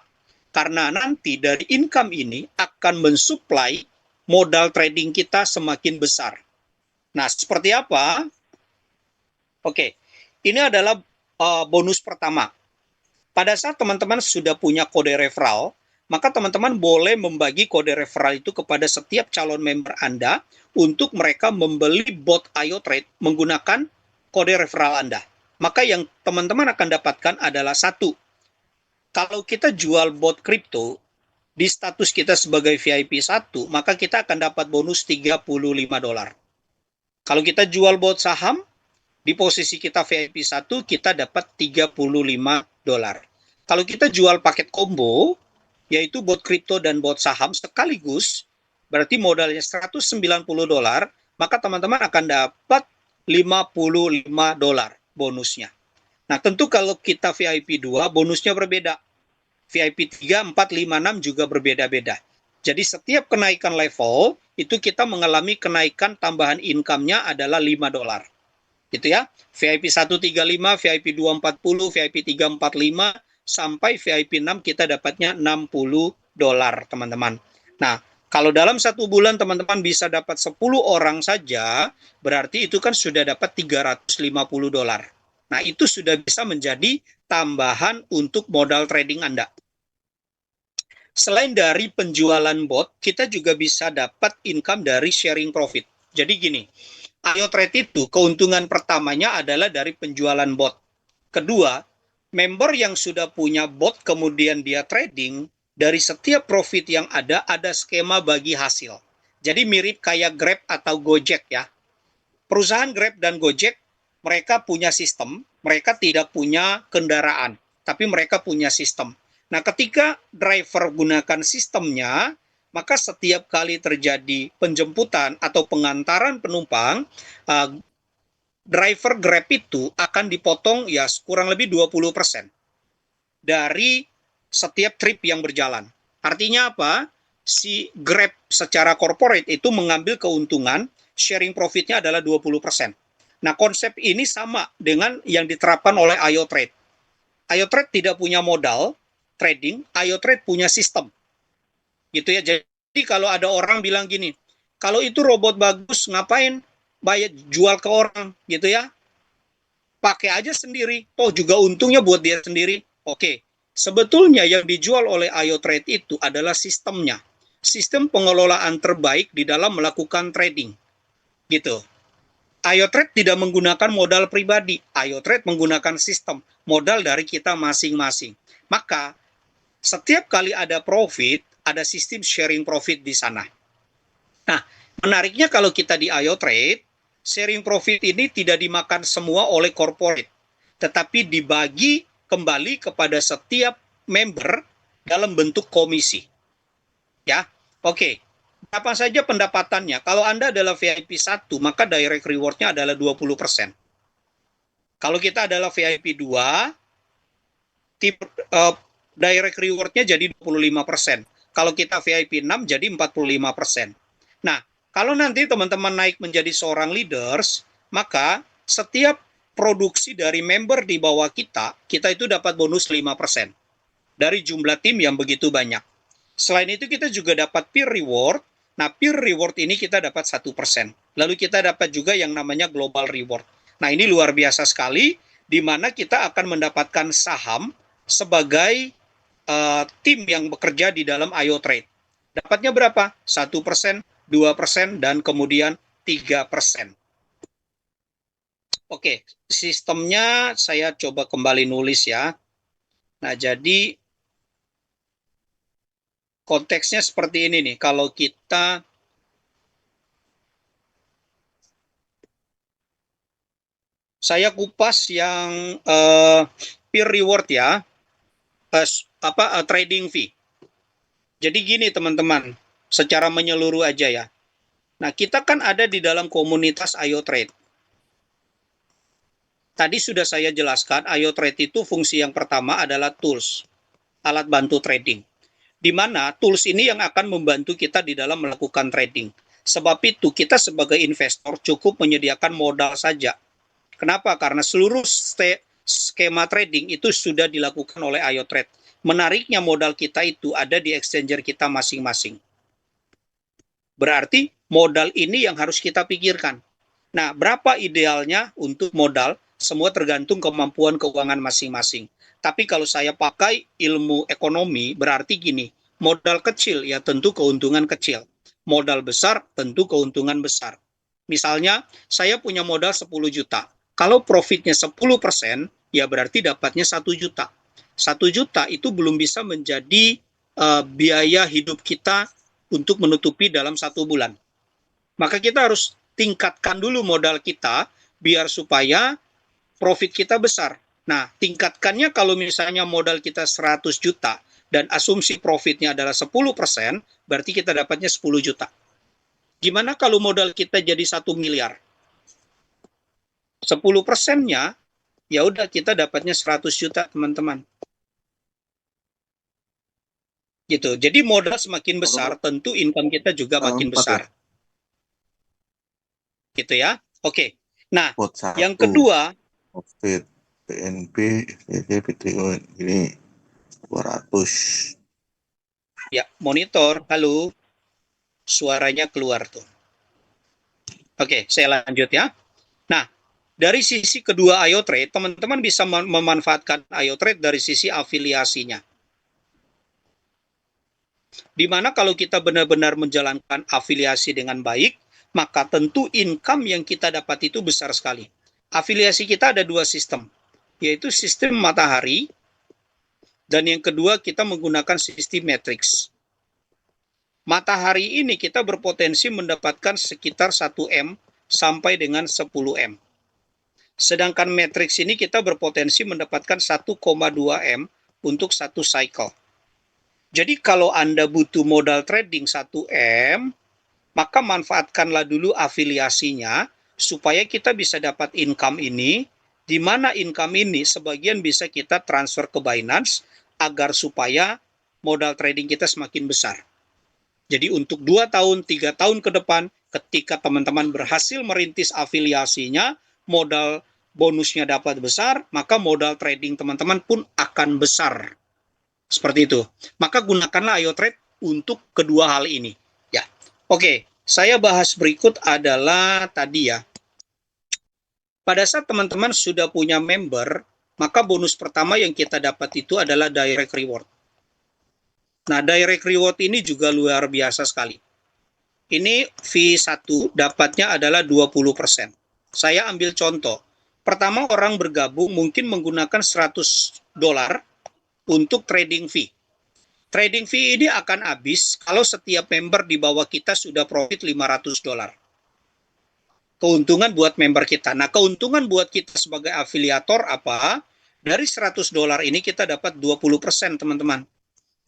Karena nanti dari income ini akan mensuplai modal trading kita semakin besar. Nah, seperti apa? Oke, ini adalah bonus pertama. Pada saat teman-teman sudah punya kode referral, maka teman-teman boleh membagi kode referral itu kepada setiap calon member Anda untuk mereka membeli bot IO Trade menggunakan kode referral Anda. Maka yang teman-teman akan dapatkan adalah satu, kalau kita jual bot kripto, di status kita sebagai VIP 1, maka kita akan dapat bonus $35. Kalau kita jual bot saham, di posisi kita VIP 1, kita dapat $35. Kalau kita jual paket combo, yaitu bot kripto dan bot saham sekaligus, berarti modalnya $190, maka teman-teman akan dapat $55 bonusnya. Nah, tentu kalau kita VIP 2, bonusnya berbeda. VIP 3, 4, 5, 6 juga berbeda-beda. Jadi setiap kenaikan level, itu kita mengalami kenaikan tambahan income-nya adalah $5. Gitu ya. VIP 135, VIP 240, VIP 345, sampai VIP 6 kita dapatnya $60, teman-teman. Nah, kalau dalam 1 bulan teman-teman bisa dapat 10 orang saja, berarti itu kan sudah dapat $350. Nah, itu sudah bisa menjadi tambahan untuk modal trading Anda. Selain dari penjualan bot, kita juga bisa dapat income dari sharing profit. Jadi gini, IoTrade itu keuntungan pertamanya adalah dari penjualan bot. Kedua, member yang sudah punya bot kemudian dia trading, dari setiap profit yang ada skema bagi hasil. Jadi mirip kayak Grab atau Gojek ya. Perusahaan Grab dan Gojek, mereka punya sistem, mereka tidak punya kendaraan, tapi mereka punya sistem. Nah, ketika driver gunakan sistemnya, maka setiap kali terjadi penjemputan atau pengantaran penumpang, driver Grab itu akan dipotong ya kurang lebih 20% dari setiap trip yang berjalan. Artinya apa? Si Grab secara corporate itu mengambil keuntungan, sharing profitnya adalah 20%. Nah, konsep ini sama dengan yang diterapkan oleh IoTrade. IoTrade tidak punya modal trading, IoTrade punya sistem. Gitu ya. Jadi kalau ada orang bilang gini, kalau itu robot bagus, ngapain bayar jual ke orang gitu ya? Pakai aja sendiri, toh juga untungnya buat dia sendiri. Oke, sebetulnya yang dijual oleh IoTrade itu adalah sistemnya. Sistem pengelolaan terbaik di dalam melakukan trading. Gitu. IoTrade tidak menggunakan modal pribadi. IoTrade menggunakan sistem, modal dari kita masing-masing. Maka, setiap kali ada profit, ada sistem sharing profit di sana. Nah, menariknya kalau kita di IoTrade, sharing profit ini tidak dimakan semua oleh corporate, tetapi dibagi kembali kepada setiap member dalam bentuk komisi. Ya, oke. Berapa saja pendapatannya? Kalau Anda adalah VIP 1, maka direct reward-nya adalah 20%. Kalau kita adalah VIP 2, direct reward-nya jadi 25%. Kalau kita VIP 6, jadi 45%. Nah, kalau nanti teman-teman naik menjadi seorang leaders, maka setiap produksi dari member di bawah kita itu dapat bonus 5% dari jumlah tim yang begitu banyak. Selain itu kita juga dapat peer reward. Nah, peer reward ini kita dapat 1%. Lalu kita dapat juga yang namanya global reward. Nah, ini luar biasa sekali, di mana kita akan mendapatkan saham sebagai tim yang bekerja di dalam IoTrade. Dapatnya berapa? 1%, 2%, dan kemudian 3%. Oke, sistemnya saya coba kembali nulis ya. Nah, jadi konteksnya seperti ini nih. Kalau kita saya kupas yang peer reward ya, trading fee. Jadi gini teman-teman, secara menyeluruh aja ya. Nah, kita kan ada di dalam komunitas IoTrade. Tadi sudah saya jelaskan, IoTrade itu fungsi yang pertama adalah tools, alat bantu trading. Di mana tools ini yang akan membantu kita di dalam melakukan trading. Sebab itu kita sebagai investor cukup menyediakan modal saja. Kenapa? Karena seluruh skema trading itu sudah dilakukan oleh IoTrade. Menariknya modal kita itu ada di exchanger kita masing-masing. Berarti modal ini yang harus kita pikirkan. Nah, berapa idealnya untuk modal? Semua tergantung kemampuan keuangan masing-masing. Tapi kalau saya pakai ilmu ekonomi, berarti gini, modal kecil ya tentu keuntungan kecil. Modal besar tentu keuntungan besar. Misalnya, saya punya modal 10 juta. Kalau profitnya 10%, ya berarti dapatnya 1 juta. 1 juta itu belum bisa menjadi biaya hidup kita untuk menutupi dalam 1 bulan. Maka kita harus tingkatkan dulu modal kita biar supaya profit kita besar. Nah, tingkatkannya kalau misalnya modal kita 100 juta dan asumsi profitnya adalah 10%, berarti kita dapatnya 10 juta. Gimana kalau modal kita jadi 1 miliar? 10%-nya, ya udah kita dapatnya 100 juta, teman-teman. Gitu. Jadi modal semakin besar, tentu income kita juga makin besar. Gitu ya. Oke. Nah, yang kedua, Profit, PNP, PTO, ini 200. Ya, monitor. Halo. Suaranya keluar tuh. Oke, saya lanjut ya. Nah, dari sisi kedua IoTrade, teman-teman bisa memanfaatkan IoTrade dari sisi afiliasinya. Dimana kalau kita benar-benar menjalankan afiliasi dengan baik, maka tentu income yang kita dapat itu besar sekali. Afiliasi kita ada dua sistem, yaitu sistem matahari, dan yang kedua kita menggunakan sistem matrix. Matahari ini kita berpotensi mendapatkan sekitar 1M sampai dengan 10M. Sedangkan matrix ini kita berpotensi mendapatkan 1,2M untuk satu cycle. Jadi kalau Anda butuh modal trading 1M, maka manfaatkanlah dulu afiliasinya supaya kita bisa dapat income ini, di mana income ini sebagian bisa kita transfer ke Binance agar supaya modal trading kita semakin besar. Jadi untuk 2 tahun, 3 tahun ke depan, ketika teman-teman berhasil merintis afiliasinya, modal bonusnya dapat besar, maka modal trading teman-teman pun akan besar. Seperti itu. Maka gunakanlah IoTrade untuk kedua hal ini. Ya, oke. Saya bahas berikut adalah tadi ya. Pada saat teman-teman sudah punya member, maka bonus pertama yang kita dapat itu adalah direct reward. Nah, direct reward ini juga luar biasa sekali. Ini V1 dapatnya adalah 20%. Saya ambil contoh. Pertama orang bergabung mungkin menggunakan $100 untuk trading fee. Trading fee ini akan habis kalau setiap member di bawah kita sudah profit $500. Keuntungan buat member kita. Nah, keuntungan buat kita sebagai afiliator apa? Dari $100 ini kita dapat 20%, teman-teman.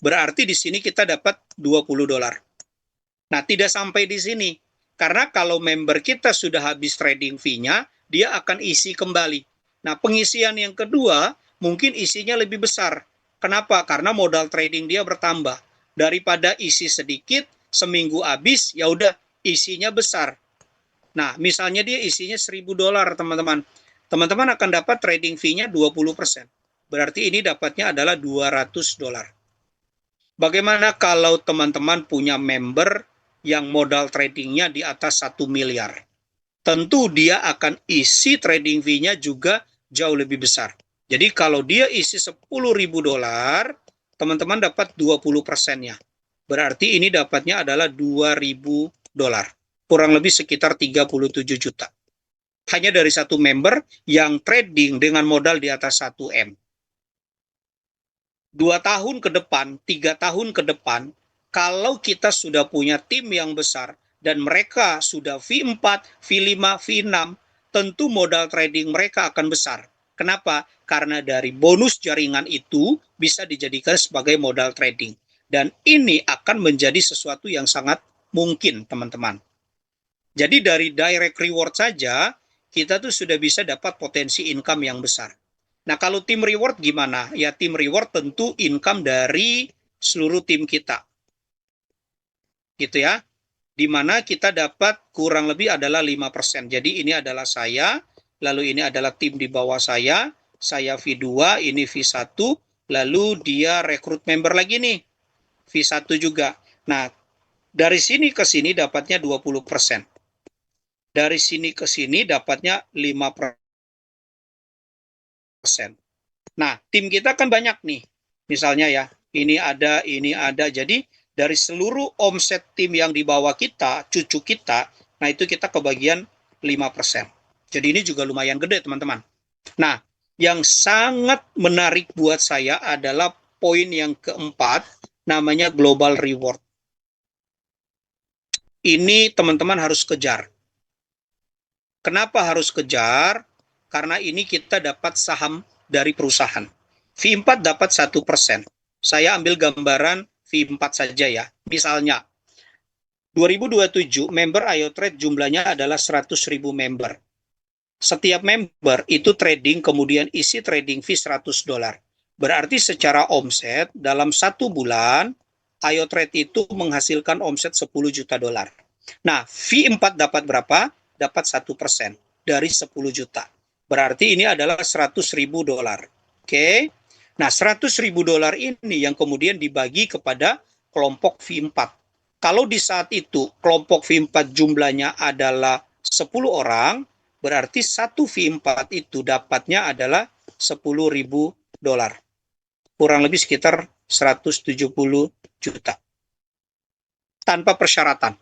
Berarti di sini kita dapat $20. Nah, tidak sampai di sini. Karena kalau member kita sudah habis trading fee-nya, dia akan isi kembali. Nah, pengisian yang kedua mungkin isinya lebih besar. Kenapa? Karena modal trading dia bertambah. Daripada isi sedikit, seminggu habis, ya udah isinya besar. Nah, misalnya dia isinya $1.000, teman-teman. Teman-teman akan dapat trading fee-nya 20%. Berarti ini dapatnya adalah $200. Bagaimana kalau teman-teman punya member yang modal tradingnya di atas 1 miliar? Tentu dia akan isi trading fee-nya juga jauh lebih besar. Jadi kalau dia isi $10.000, teman-teman dapat 20%-nya. Berarti ini dapatnya adalah $2.000. Kurang lebih sekitar 37 juta. Hanya dari satu member yang trading dengan modal di atas 1M. 2 tahun ke depan, 3 tahun ke depan, kalau kita sudah punya tim yang besar dan mereka sudah V4, V5, V6, tentu modal trading mereka akan besar. Kenapa? Karena dari bonus jaringan itu bisa dijadikan sebagai modal trading. Dan ini akan menjadi sesuatu yang sangat mungkin, teman-teman. Jadi dari direct reward saja, kita tuh sudah bisa dapat potensi income yang besar. Nah, kalau tim reward gimana? Ya, tim reward tentu income dari seluruh tim kita. Gitu ya. Di mana kita dapat kurang lebih adalah 5%. Jadi ini adalah saya, lalu ini adalah tim di bawah saya V2, ini V1, lalu dia rekrut member lagi nih, V1 juga. Nah, dari sini ke sini dapatnya 20%. Dari sini ke sini dapatnya 5%. Nah, tim kita kan banyak nih. Misalnya ya, ini ada. Jadi dari seluruh omset tim yang di bawah kita, cucu kita, nah itu kita kebagian 5%. Jadi ini juga lumayan gede, teman-teman. Nah, yang sangat menarik buat saya adalah poin yang keempat, namanya global reward. Ini teman-teman harus kejar. Kenapa harus kejar? Karena ini kita dapat saham dari perusahaan. V4 dapat 1%. Saya ambil gambaran V4 saja ya. Misalnya, 2027 member IoTrade jumlahnya adalah 100.000 member. Setiap member itu trading, kemudian isi trading fee $100. Berarti secara omset, dalam 1 bulan, IoTrade itu menghasilkan omset $10 juta. Nah, V4 dapat berapa? Dapat 1% dari 10 juta. Berarti ini adalah $100.000. Oke. Nah, 100.000 dolar ini yang kemudian dibagi kepada kelompok V4. Kalau di saat itu kelompok V4 jumlahnya adalah 10 orang, berarti satu V4 itu dapatnya adalah 10.000 dolar. Kurang lebih sekitar 170 juta. Tanpa persyaratan.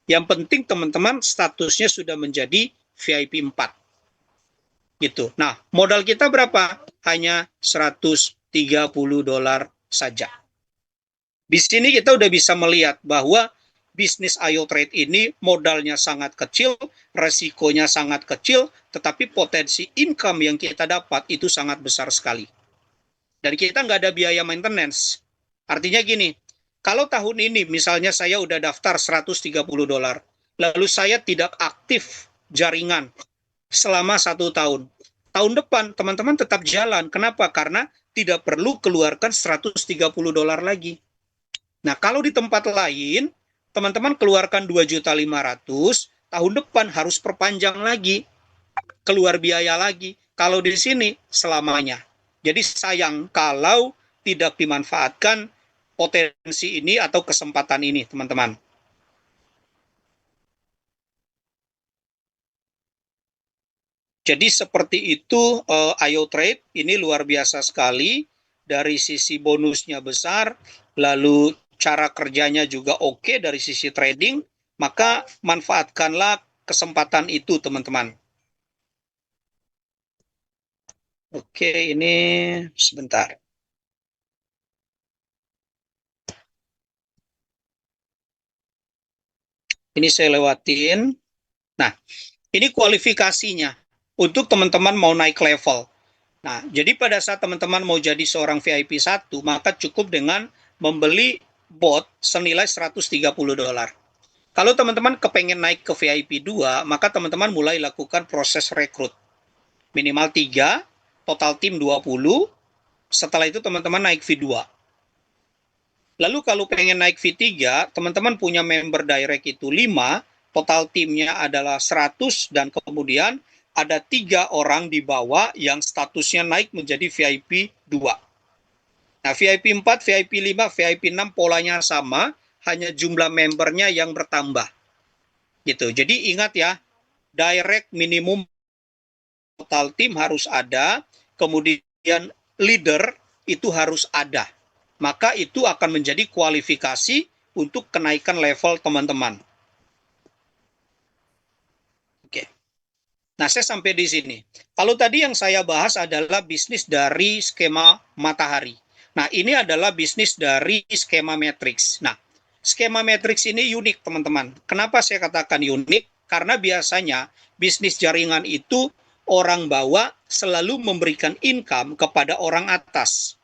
Yang penting teman-teman statusnya sudah menjadi VIP 4. Gitu. Nah, modal kita berapa? Hanya 130 dolar saja. Di sini kita udah bisa melihat bahwa bisnis IO Trade ini modalnya sangat kecil, resikonya sangat kecil, tetapi potensi income yang kita dapat itu sangat besar sekali. Dan kita nggak ada biaya maintenance. Artinya gini, kalau tahun ini misalnya saya udah daftar 130 dolar, lalu saya tidak aktif jaringan selama 1 tahun. Tahun depan teman-teman tetap jalan. Kenapa? Karena tidak perlu keluarkan 130 dolar lagi. Nah, kalau di tempat lain, teman-teman keluarkan 2.500.000, tahun depan harus perpanjang lagi, keluar biaya lagi. Kalau di sini selamanya. Jadi sayang kalau tidak dimanfaatkan potensi ini atau kesempatan ini, teman-teman. Jadi seperti itu IO Trade ini luar biasa sekali, dari sisi bonusnya besar, lalu cara kerjanya juga oke dari sisi trading, maka manfaatkanlah kesempatan itu teman-teman. Oke, ini sebentar. Ini saya lewatin. Nah, ini kualifikasinya untuk teman-teman mau naik level. Nah, jadi pada saat teman-teman mau jadi seorang VIP 1, maka cukup dengan membeli bot senilai 130 dolar. Kalau teman-teman kepengen naik ke VIP 2, maka teman-teman mulai lakukan proses rekrut. Minimal 3, total tim 20, setelah itu teman-teman naik V2. Lalu kalau pengen naik V3, teman-teman punya member direct itu 5, total timnya adalah 100, dan kemudian ada 3 orang di bawah yang statusnya naik menjadi VIP 2. Nah, VIP 4, VIP 5, VIP 6 polanya sama, hanya jumlah membernya yang bertambah. Gitu. Jadi ingat ya, direct minimum total tim harus ada, kemudian leader itu harus ada. Maka itu akan menjadi kualifikasi untuk kenaikan level teman-teman. Oke. Nah, saya sampai di sini. Kalau tadi yang saya bahas adalah bisnis dari skema matahari. Nah, ini adalah bisnis dari skema matrix. Nah, skema matrix ini unik, teman-teman. Kenapa saya katakan unik? Karena biasanya bisnis jaringan itu orang bawah selalu memberikan income kepada orang atas.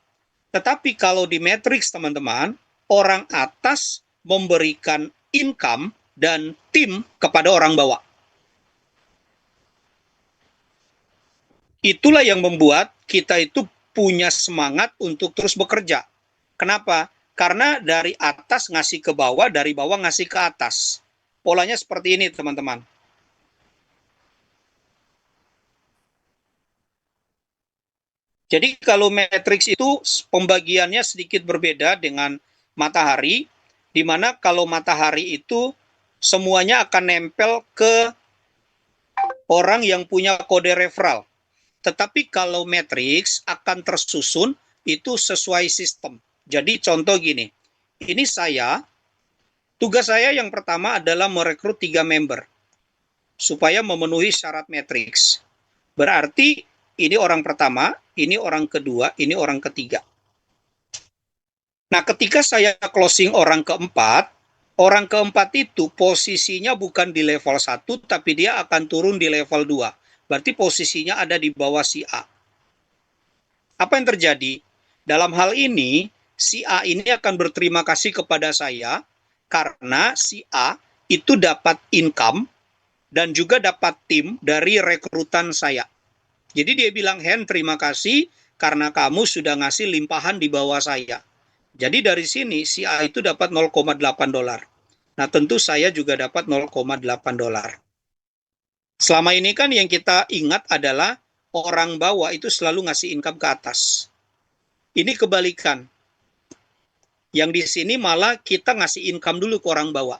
Tetapi kalau di matrix, teman-teman, orang atas memberikan income dan tim kepada orang bawah. Itulah yang membuat kita itu punya semangat untuk terus bekerja. Kenapa? Karena dari atas ngasih ke bawah, dari bawah ngasih ke atas. Polanya seperti ini, teman-teman. Jadi kalau matrix itu pembagiannya sedikit berbeda dengan matahari, di mana kalau matahari itu semuanya akan nempel ke orang yang punya kode referral. Tetapi kalau matrix akan tersusun itu sesuai sistem. Jadi contoh gini, ini tugas saya yang pertama adalah merekrut 3 member supaya memenuhi syarat matrix. Berarti ini orang pertama, ini orang kedua, ini orang ketiga. Nah, ketika saya closing orang keempat itu posisinya bukan di level 1, tapi dia akan turun di level 2. Berarti posisinya ada di bawah si A. Apa yang terjadi? Dalam hal ini, si A ini akan berterima kasih kepada saya karena si A itu dapat income dan juga dapat tim dari rekrutan saya. Jadi dia bilang, Hen, terima kasih karena kamu sudah ngasih limpahan di bawah saya. Jadi dari sini si A itu dapat 0,8 dolar. Nah, tentu saya juga dapat 0,8 dolar. Selama ini kan yang kita ingat adalah orang bawah itu selalu ngasih income ke atas. Ini kebalikan. Yang di sini malah kita ngasih income dulu ke orang bawah.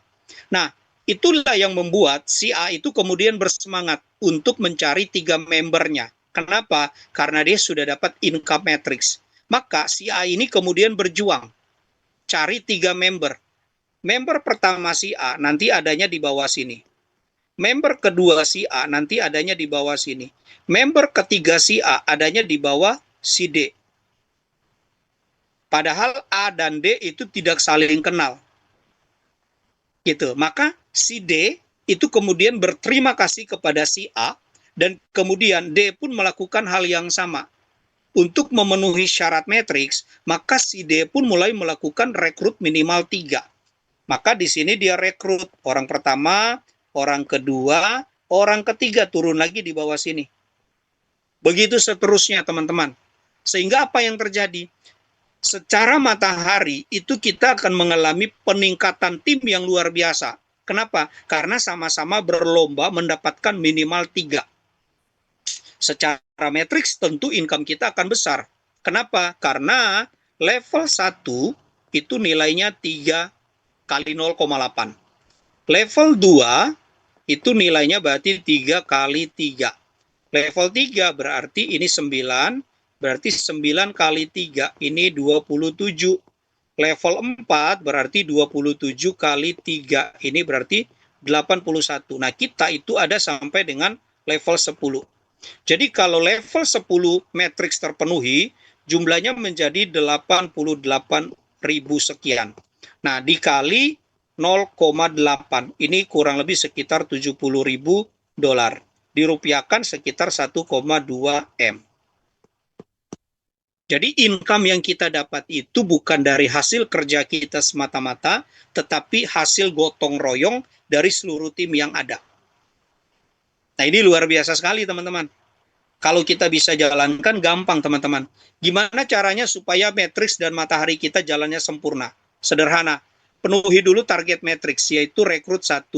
Nah, itulah yang membuat si A itu kemudian bersemangat untuk mencari 3 membernya. Kenapa? Karena dia sudah dapat income matrix. Maka si A ini kemudian berjuang cari 3 member. Member pertama si A nanti adanya di bawah sini. Member kedua si A nanti adanya di bawah sini. Member ketiga si A adanya di bawah si D. Padahal A dan D itu tidak saling kenal. Gitu. Maka si D itu kemudian berterima kasih kepada si A dan kemudian D pun melakukan hal yang sama. Untuk memenuhi syarat matriks, maka si D pun mulai melakukan rekrut minimal 3. Maka di sini dia rekrut orang pertama, orang kedua, orang ketiga turun lagi di bawah sini. Begitu seterusnya teman-teman. Sehingga apa yang terjadi? Secara matahari itu kita akan mengalami peningkatan tim yang luar biasa. Kenapa? Karena sama-sama berlomba mendapatkan minimal 3. Secara matriks tentu income kita akan besar. Kenapa? Karena level 1 itu nilainya 3 kali 0,8. Level 2 itu nilainya berarti 3 kali 3. Level 3 berarti ini 9, berarti 9 kali 3 ini 27. Level 4 berarti 27 kali 3 ini berarti 81. Nah, kita itu ada sampai dengan level 10. Jadi kalau level 10 matriks terpenuhi, jumlahnya menjadi 88.000 sekian. Nah, dikali 0,8, ini kurang lebih sekitar 70.000 dolar. Dirupiahkan sekitar 1,2 M. Jadi income yang kita dapat itu bukan dari hasil kerja kita semata-mata, tetapi hasil gotong royong dari seluruh tim yang ada. Nah, ini luar biasa sekali teman-teman. Kalau kita bisa jalankan, gampang teman-teman. Gimana caranya supaya matriks dan matahari kita jalannya sempurna? Sederhana. Penuhi dulu target matriks, yaitu rekrut 1,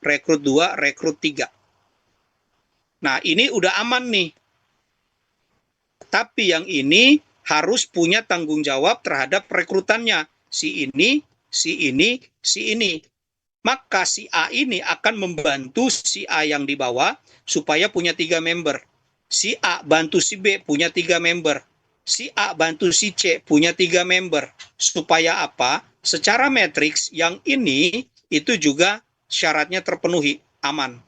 rekrut 2, rekrut 3. Nah, ini udah aman nih. Tapi yang ini harus punya tanggung jawab terhadap rekrutannya. Si ini, si ini, si ini. Maka si A ini akan membantu si A yang di bawah supaya punya 3 member. Si A bantu si B punya 3 member. Si A bantu si C punya 3 member. Supaya apa? Secara matriks yang ini itu juga syaratnya terpenuhi, aman.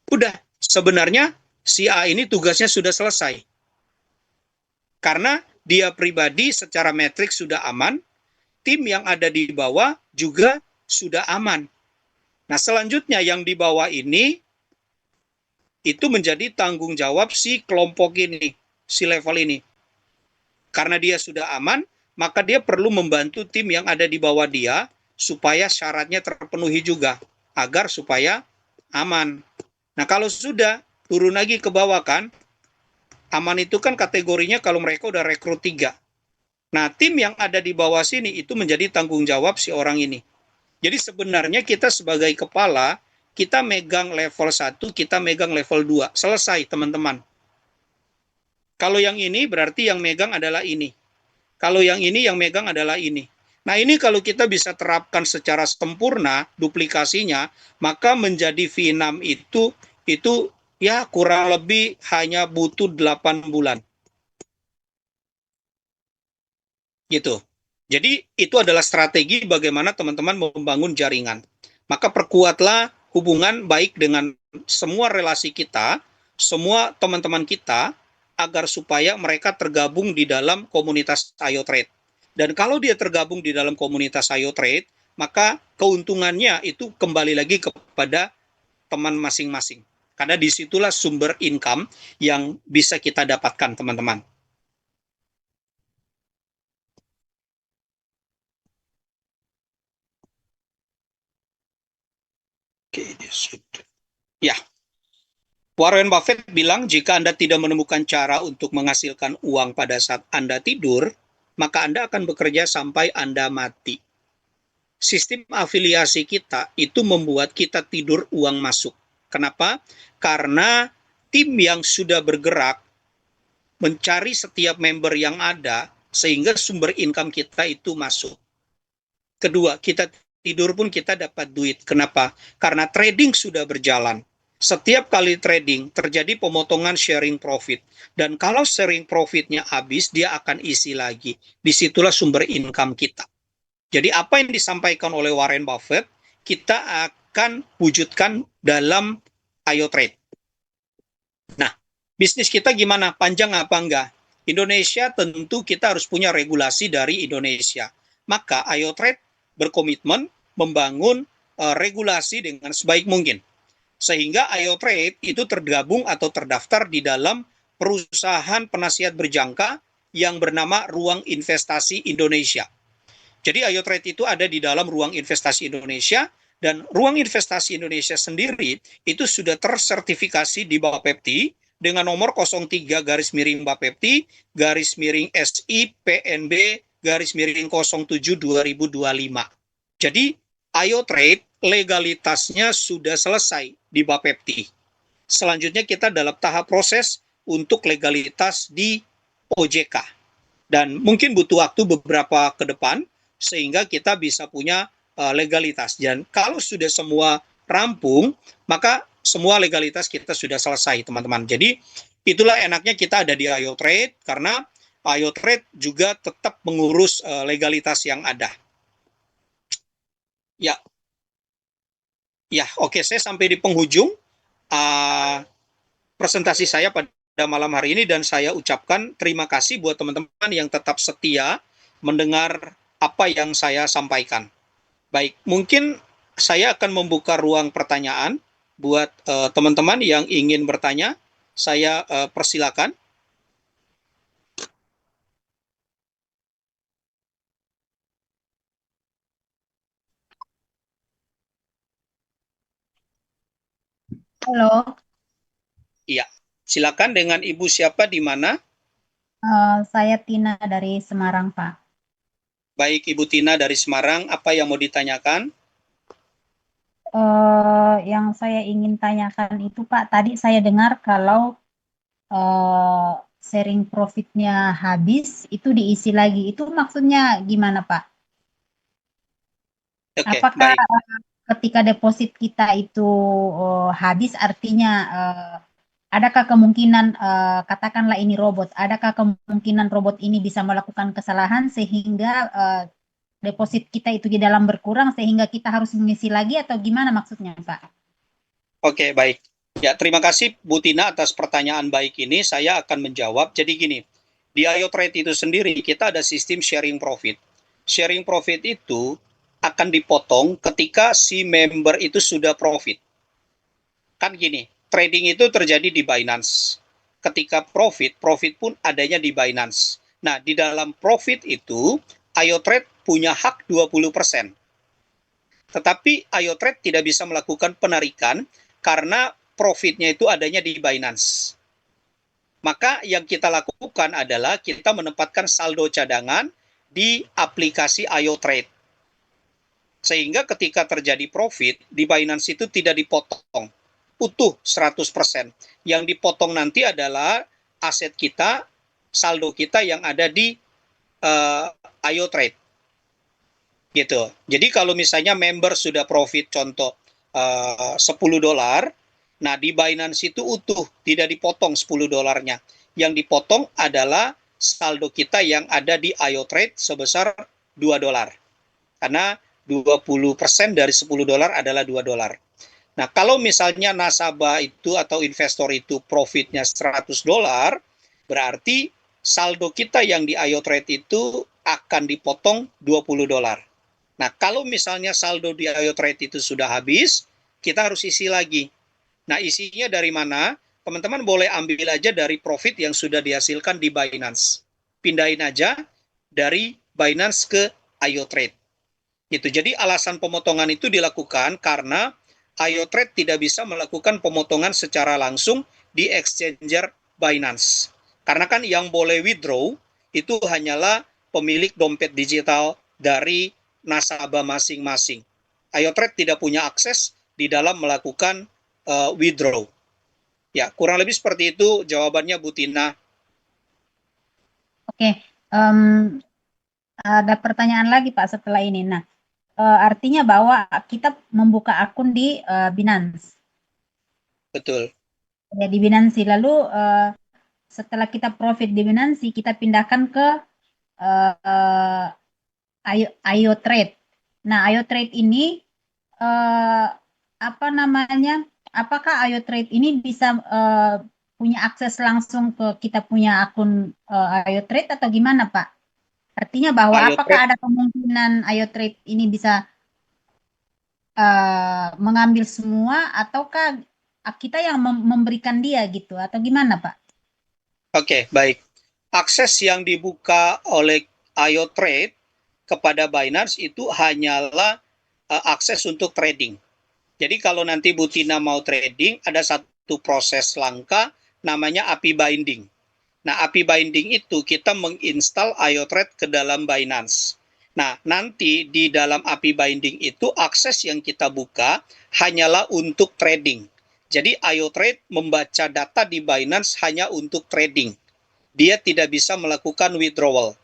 Udah, sebenarnya si A ini tugasnya sudah selesai. Karena dia pribadi secara matriks sudah aman, tim yang ada di bawah juga sudah aman. Nah, selanjutnya yang di bawah ini itu menjadi tanggung jawab si kelompok ini, si level ini. Karena dia sudah aman, maka dia perlu membantu tim yang ada di bawah dia supaya syaratnya terpenuhi juga, agar supaya aman. Nah, kalau sudah turun lagi ke bawah kan, aman itu kan kategorinya kalau mereka udah rekrut 3. Nah, tim yang ada di bawah sini itu menjadi tanggung jawab si orang ini. Jadi sebenarnya kita sebagai kepala, kita megang level 1, kita megang level 2. Selesai, teman-teman. Kalau yang ini berarti yang megang adalah ini. Kalau yang ini yang megang adalah ini. Nah, ini kalau kita bisa terapkan secara sempurna duplikasinya, maka menjadi V6 itu ya kurang lebih hanya butuh 8 bulan. Gitu. Jadi itu adalah strategi bagaimana teman-teman membangun jaringan. Maka perkuatlah hubungan baik dengan semua relasi kita, semua teman-teman kita, agar supaya mereka tergabung di dalam komunitas Ayo Trade. Dan kalau dia tergabung di dalam komunitas Ayo Trade, maka keuntungannya itu kembali lagi kepada teman masing-masing. Karena disitulah sumber income yang bisa kita dapatkan, teman-teman. Oke, ya. Warren Buffett bilang, jika Anda tidak menemukan cara untuk menghasilkan uang pada saat Anda tidur, maka Anda akan bekerja sampai Anda mati. Sistem afiliasi kita itu membuat kita tidur uang masuk. Kenapa? Karena tim yang sudah bergerak mencari setiap member yang ada, sehingga sumber income kita itu masuk. Kedua, kita tidur pun kita dapat duit. Kenapa? Karena trading sudah berjalan. Setiap kali trading terjadi pemotongan sharing profit. Dan kalau sharing profitnya habis, dia akan isi lagi. Disitulah sumber income kita. Jadi apa yang disampaikan oleh Warren Buffett, kita akan wujudkan dalam Ayo Trade. Nah, bisnis kita gimana? Panjang apa enggak? Indonesia tentu kita harus punya regulasi dari Indonesia. Maka Ayo Trade berkomitmen membangun regulasi dengan sebaik mungkin. Sehingga Ayo Trade itu tergabung atau terdaftar di dalam perusahaan penasihat berjangka yang bernama Ruang Investasi Indonesia. Jadi Ayo Trade itu ada di dalam Ruang Investasi Indonesia, dan Ruang Investasi Indonesia sendiri itu sudah tersertifikasi di Bapepti dengan nomor 03-Bapepti/SI/PNB/07/2025. Jadi Ayo Trade legalitasnya sudah selesai di Bapepti. Selanjutnya kita dalam tahap proses untuk legalitas di OJK. Dan mungkin butuh waktu beberapa ke depan sehingga kita bisa punya legalitas. Dan kalau sudah semua rampung, maka semua legalitas kita sudah selesai, teman-teman. Jadi itulah enaknya kita ada di Ayo Trade, karena Ayo Trade juga tetap mengurus legalitas yang ada. Ya, oke, saya sampai di penghujung presentasi saya pada malam hari ini, dan saya ucapkan terima kasih buat teman-teman yang tetap setia mendengar apa yang saya sampaikan. Baik, mungkin saya akan membuka ruang pertanyaan buat teman-teman yang ingin bertanya. Saya persilakan. Halo, Iya, silakan. Dengan Ibu siapa, di mana? saya Tina dari Semarang, Pak. Baik, Ibu Tina dari Semarang, apa yang mau ditanyakan? Yang saya ingin tanyakan itu, Pak, tadi saya dengar kalau eh, sharing profitnya habis, itu diisi lagi. Itu maksudnya gimana, Pak? Oke, Apakah baik. ketika deposit kita itu habis, artinya adakah kemungkinan, katakanlah ini robot, adakah kemungkinan robot ini bisa melakukan kesalahan sehingga deposit kita itu di dalam berkurang sehingga kita harus mengisi lagi atau gimana maksudnya, Pak? Oke, baik. Ya, terima kasih Bu Tina atas pertanyaan baik ini. Saya akan menjawab. Jadi gini, di Ayo Trade itu sendiri kita ada sistem sharing profit. Sharing profit itu akan dipotong ketika si member itu sudah profit. Kan gini, trading itu terjadi di Binance. Ketika profit, profit pun adanya di Binance. Nah, di dalam profit itu, Ayo Trade punya hak 20%. Tetapi Ayo Trade tidak bisa melakukan penarikan karena profitnya itu adanya di Binance. Maka yang kita lakukan adalah kita menempatkan saldo cadangan di aplikasi Ayo Trade. Sehingga ketika terjadi profit, di Binance itu tidak dipotong utuh 100%. Yang dipotong nanti adalah aset kita, saldo kita yang ada di Ayo Trade. Gitu. Jadi kalau misalnya member sudah profit contoh $10, nah di Binance itu utuh, tidak dipotong $10. Yang dipotong adalah saldo kita yang ada di Ayo Trade sebesar $2. Karena 20% dari $10 adalah $2. Nah, kalau misalnya nasabah itu atau investor itu profitnya $100, berarti saldo kita yang di Ayo Trade itu akan dipotong $20. Nah, kalau misalnya saldo di Ayo Trade itu sudah habis, kita harus isi lagi. Nah, isinya dari mana? Teman-teman boleh ambil aja dari profit yang sudah dihasilkan di Binance. Pindahin aja dari Binance ke Ayo Trade. Gitu. Jadi alasan pemotongan itu dilakukan karena Ayo Trade tidak bisa melakukan pemotongan secara langsung di exchanger Binance. Karena kan yang boleh withdraw itu hanyalah pemilik dompet digital dari nasabah masing-masing. Ayo Trade tidak punya akses di dalam melakukan withdraw. Ya, kurang lebih seperti itu jawabannya Bu Tina. Oke, Ada pertanyaan lagi Pak setelah ini. Nah, artinya bahwa kita membuka akun di Binance. Betul. Ya, di Binance. Lalu setelah kita profit di Binance, kita pindahkan ke uh, Ayo Trade. Nah, Ayo Trade ini uh, apa namanya? Apakah Ayo Trade ini bisa punya akses langsung ke kita punya akun Ayo Trade atau gimana, Pak? Artinya bahwa Ayo apakah Trade. ada kemungkinan Ayo Trade ini bisa mengambil semua ataukah kita yang memberikan dia gitu atau gimana, Pak? Oke, baik. Akses yang dibuka oleh Ayo Trade kepada Binance itu hanyalah akses untuk trading. Jadi kalau nanti Bu Tina mau trading, ada satu proses langkah namanya API binding. Nah, API binding itu kita menginstal IoTrade ke dalam Binance. Nah, nanti di dalam API binding itu akses yang kita buka hanyalah untuk trading. Jadi IoTrade membaca data di Binance hanya untuk trading. Dia tidak bisa melakukan withdrawal.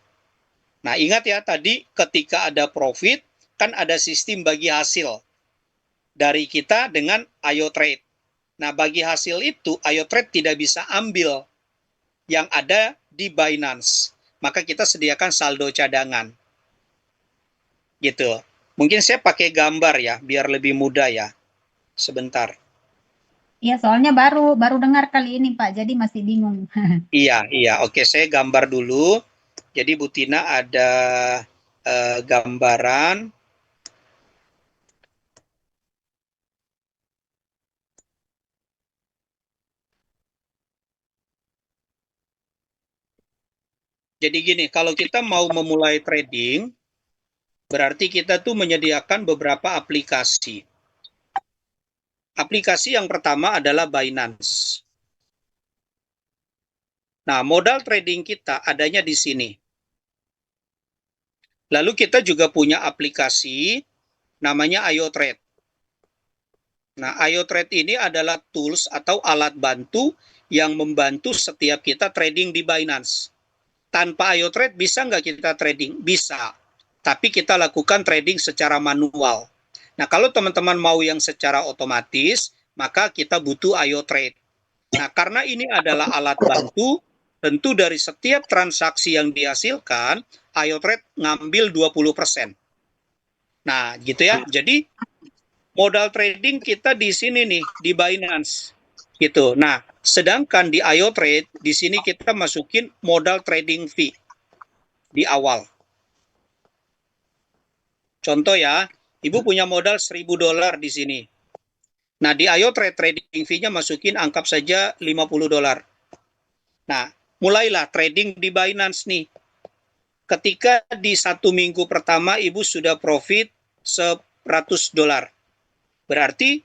Nah, ingat ya tadi ketika ada profit, kan ada sistem bagi hasil dari kita dengan IoTrade. Nah, bagi hasil itu IoTrade tidak bisa ambil yang ada di Binance. Maka kita sediakan saldo cadangan. Gitu. Mungkin saya pakai gambar ya, biar lebih mudah ya. Sebentar. Iya, soalnya baru dengar kali ini, Pak. Jadi masih bingung. Iya, iya. Oke, saya gambar dulu. Jadi Bu Tina ada gambaran. Jadi gini, kalau kita mau memulai trading, berarti kita tuh menyediakan beberapa aplikasi. Aplikasi yang pertama adalah Binance. Nah, modal trading kita adanya di sini. Lalu kita juga punya aplikasi namanya IoTrade. Nah, IoTrade ini adalah tools atau alat bantu yang membantu setiap kita trading di Binance. Tanpa IoTrade bisa nggak kita trading? Bisa. Tapi kita lakukan trading secara manual. Nah, kalau teman-teman mau yang secara otomatis, maka kita butuh IoTrade. Nah, karena ini adalah alat bantu, tentu dari setiap transaksi yang dihasilkan, IoTrade ngambil 20%. Nah, gitu ya. Jadi modal trading kita di sini nih, di Binance. Gitu. Nah, sedangkan di IoTrade, di sini kita masukin modal trading fee di awal. Contoh ya, Ibu punya modal $1.000 di sini. Nah, di IoTrade trading fee-nya masukin anggap saja $50. Nah, mulailah trading di Binance nih. Ketika di 1 minggu pertama Ibu sudah profit $100. Berarti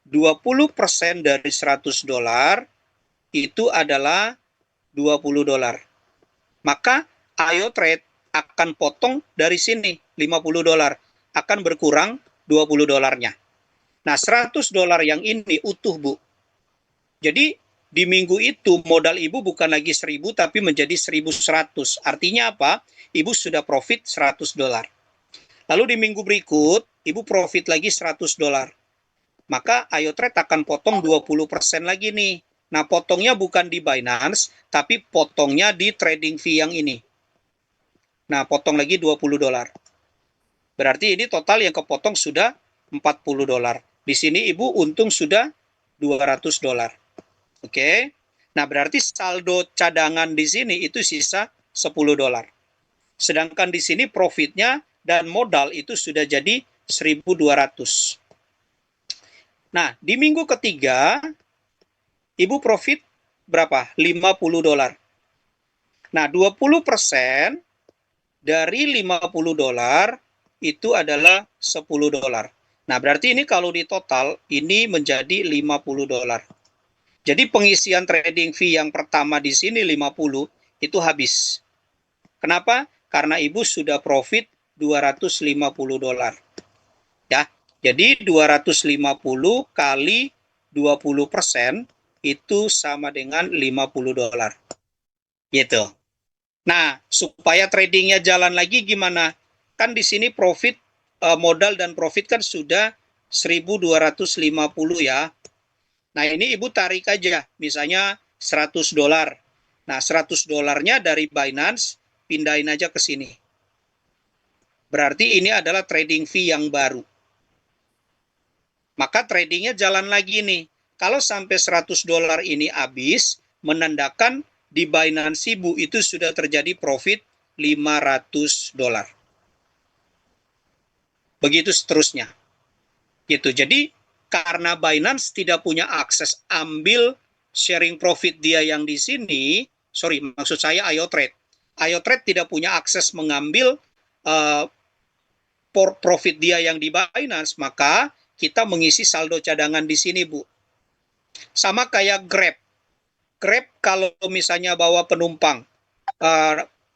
20% dari $100 itu adalah $20. Maka IoTrade akan potong dari sini $50, akan berkurang $20-nya. Nah, $100 yang ini utuh, Bu. Jadi di minggu itu modal Ibu bukan lagi 1.000 tapi menjadi 1.100. Artinya apa? Ibu sudah profit $100. Lalu di minggu berikut Ibu profit lagi $100. Maka IoTrade akan potong 20% lagi nih. Nah, potongnya bukan di Binance, tapi potongnya di trading fee yang ini. Nah, potong lagi $20. Berarti ini total yang kepotong sudah $40. Di sini Ibu untung sudah $200. Oke. Nah, berarti saldo cadangan di sini itu sisa $10. Sedangkan di sini profitnya dan modal itu sudah jadi 1.200. Nah, di minggu ketiga, Ibu profit berapa? $50. Nah, 20% dari $50 itu adalah $10. Nah, berarti ini kalau di total, ini menjadi $50. Jadi pengisian trading fee yang pertama di sini 50 itu habis. Kenapa? Karena Ibu sudah profit $250. Ya. Jadi 250 kali 20% itu sama dengan $50. Gitu. Nah, supaya tradingnya jalan lagi gimana? Kan di sini profit modal dan profit kan sudah 1.250 ya. Nah, ini Ibu tarik aja, misalnya $100. Nah, $100 dari Binance, pindahin aja ke sini. Berarti ini adalah trading fee yang baru. Maka tradingnya jalan lagi nih. Kalau sampai $100 ini habis, menandakan di Binance Ibu itu sudah terjadi profit $500. Begitu seterusnya. Gitu. Jadi karena Binance tidak punya akses ambil sharing profit dia yang di sini, sorry, maksud saya IoTrade. IoTrade tidak punya akses mengambil uh, profit dia yang di Binance, maka kita mengisi saldo cadangan di sini, Bu. Sama kayak Grab. Grab kalau misalnya bawa penumpang,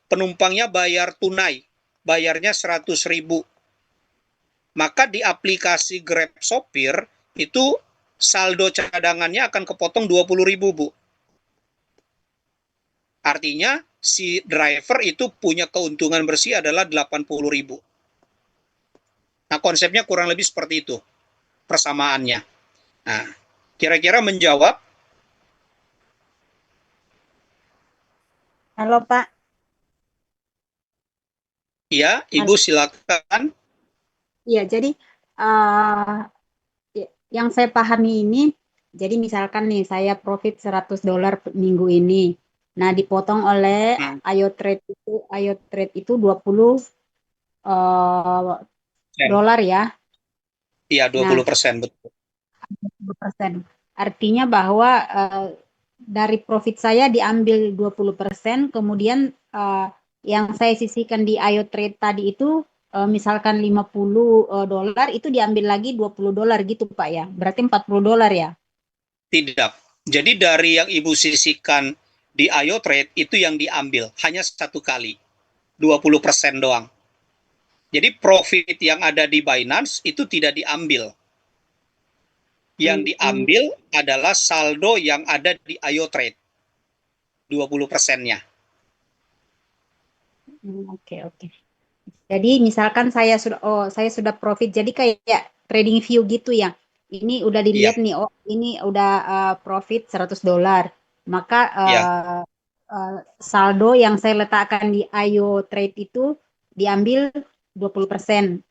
penumpangnya bayar tunai, bayarnya 100.000. Maka di aplikasi Grab Sopir itu saldo cadangannya akan kepotong 20.000, Bu. Artinya si driver itu punya keuntungan bersih adalah 80.000. Nah, konsepnya kurang lebih seperti itu persamaannya. Nah, kira-kira menjawab? Halo Pak. Ya, Ibu Halo. silakan. Iya, jadi uh, yang saya pahami ini, jadi misalkan nih saya profit $100 minggu ini. Nah, dipotong oleh Hmm, Ayo Trade itu 20 dolar ya. Iya, Nah, 20%, betul. 20%. Artinya bahwa dari profit saya diambil 20%, kemudian yang saya sisihkan di Ayo Trade tadi itu misalkan $50 itu diambil lagi $20 gitu Pak ya. Berarti $40 ya. Tidak. Jadi dari yang Ibu sisihkan di IoTrade itu yang diambil hanya satu kali, 20% doang. Jadi profit yang ada di Binance itu tidak diambil. Yang Hmm, diambil adalah saldo yang ada di IoTrade, 20%-nya. oke oke. Jadi misalkan saya sudah profit jadi kayak trading view gitu ya. Ini udah Iya, dilihat nih, oh ini udah profit $100. Maka iya, saldo yang saya letakkan di Ayo Trade itu diambil 20%,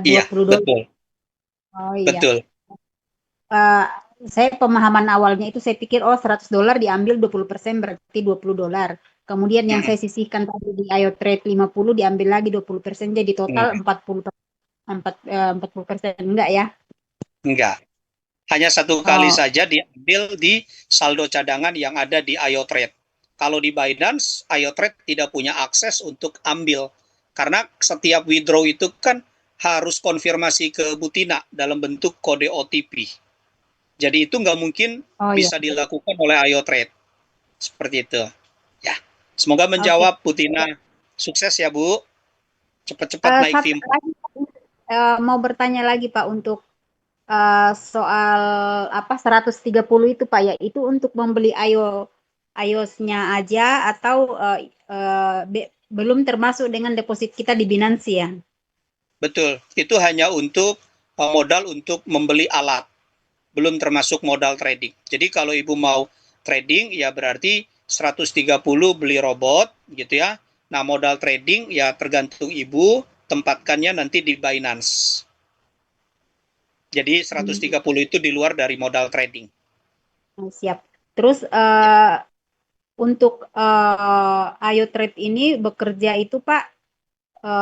iya, $20. betul, Oh iya. betul. Eh, saya pemahaman awalnya itu saya pikir oh $100 diambil 20% berarti $20. Kemudian yang Mm-mm. saya sisihkan tadi di Ayo Trade 50 diambil lagi 20% jadi total Enggak, 40% enggak ya? enggak. Hanya satu kali Oh, saja diambil di saldo cadangan yang ada di IoTrade. Kalau di Binance, IoTrade tidak punya akses untuk ambil. Karena setiap withdraw itu kan harus konfirmasi ke Butina dalam bentuk kode OTP. Jadi itu nggak mungkin oh iya. bisa dilakukan oleh IoTrade. Seperti itu. Ya, semoga Oke. menjawab Butina. Sukses ya Bu. Cepat-cepat naik Satu Vimpo. lagi mau bertanya lagi Pak untuk soal apa 130 itu Pak ya, itu untuk membeli iOS-nya aja atau belum termasuk dengan deposit kita di Binance ya? Betul. Itu hanya untuk modal untuk membeli alat. Belum termasuk modal trading. Jadi kalau Ibu mau trading ya berarti 130 beli robot gitu ya. Nah, modal trading ya tergantung Ibu tempatkannya nanti di Binance. Jadi Hmm, 130 itu di luar dari modal trading. siap. Terus Ya, untuk iTrade ini bekerja itu Pak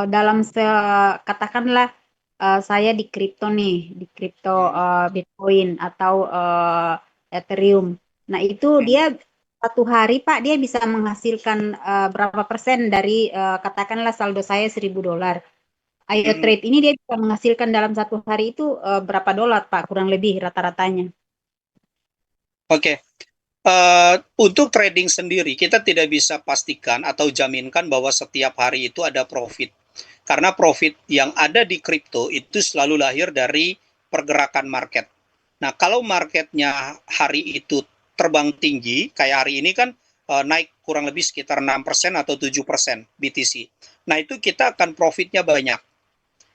dalam katakanlah saya di kripto nih, di kripto Bitcoin atau Ethereum. Nah, itu dia satu hari Pak dia bisa menghasilkan berapa persen dari katakanlah saldo saya $1.000. Ayo trade ini dia bisa menghasilkan dalam satu hari itu berapa dolar Pak kurang lebih rata-ratanya. Oke. Untuk trading sendiri kita tidak bisa pastikan atau jaminkan bahwa setiap hari itu ada profit. Karena profit yang ada di kripto itu selalu lahir dari pergerakan market. Nah, kalau marketnya hari itu terbang tinggi, kayak hari ini kan naik kurang lebih sekitar 6% atau 7% BTC. Nah, itu kita akan profitnya banyak.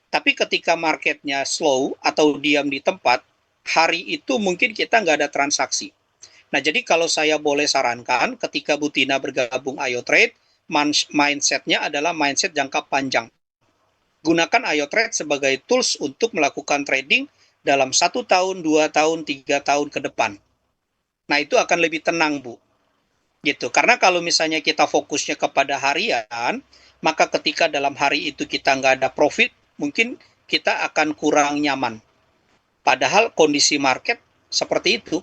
Tapi ketika marketnya slow atau diam di tempat, hari itu mungkin kita nggak ada transaksi. Nah, jadi kalau saya boleh sarankan, ketika Bu Tina bergabung Ayo Trade, mindsetnya adalah mindset jangka panjang. Gunakan Ayo Trade sebagai tools untuk melakukan trading dalam 1 tahun, 2 tahun, 3 tahun ke depan. Nah, itu akan lebih tenang, Bu. Gitu. Karena kalau misalnya kita fokusnya kepada harian, maka ketika dalam hari itu kita nggak ada profit, mungkin kita akan kurang nyaman. Padahal kondisi market seperti itu.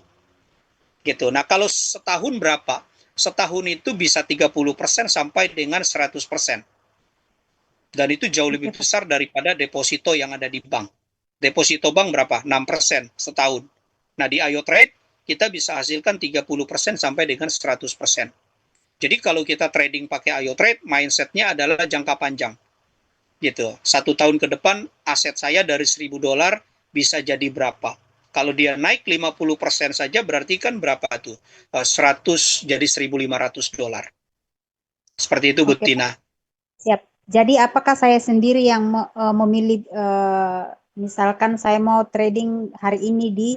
Gitu. Nah, kalau setahun berapa? Setahun itu bisa 30% sampai dengan 100%. Dan itu jauh lebih Oke, Pak. besar daripada deposito yang ada di bank. Deposito bank berapa? 6% setahun. Nah, di Ayo Trade kita bisa hasilkan 30% sampai dengan 100%. Jadi kalau kita trading pakai Ayo Trade, mindsetnya adalah jangka panjang. Gitu. 1 tahun ke depan aset saya dari $1.000 bisa jadi berapa? Kalau dia naik 50% saja berarti kan berapa tuh? 100 jadi $1.500. Seperti itu, Oke, Pak. Butina. Siap. Jadi apakah saya sendiri yang memilih, misalkan saya mau trading hari ini di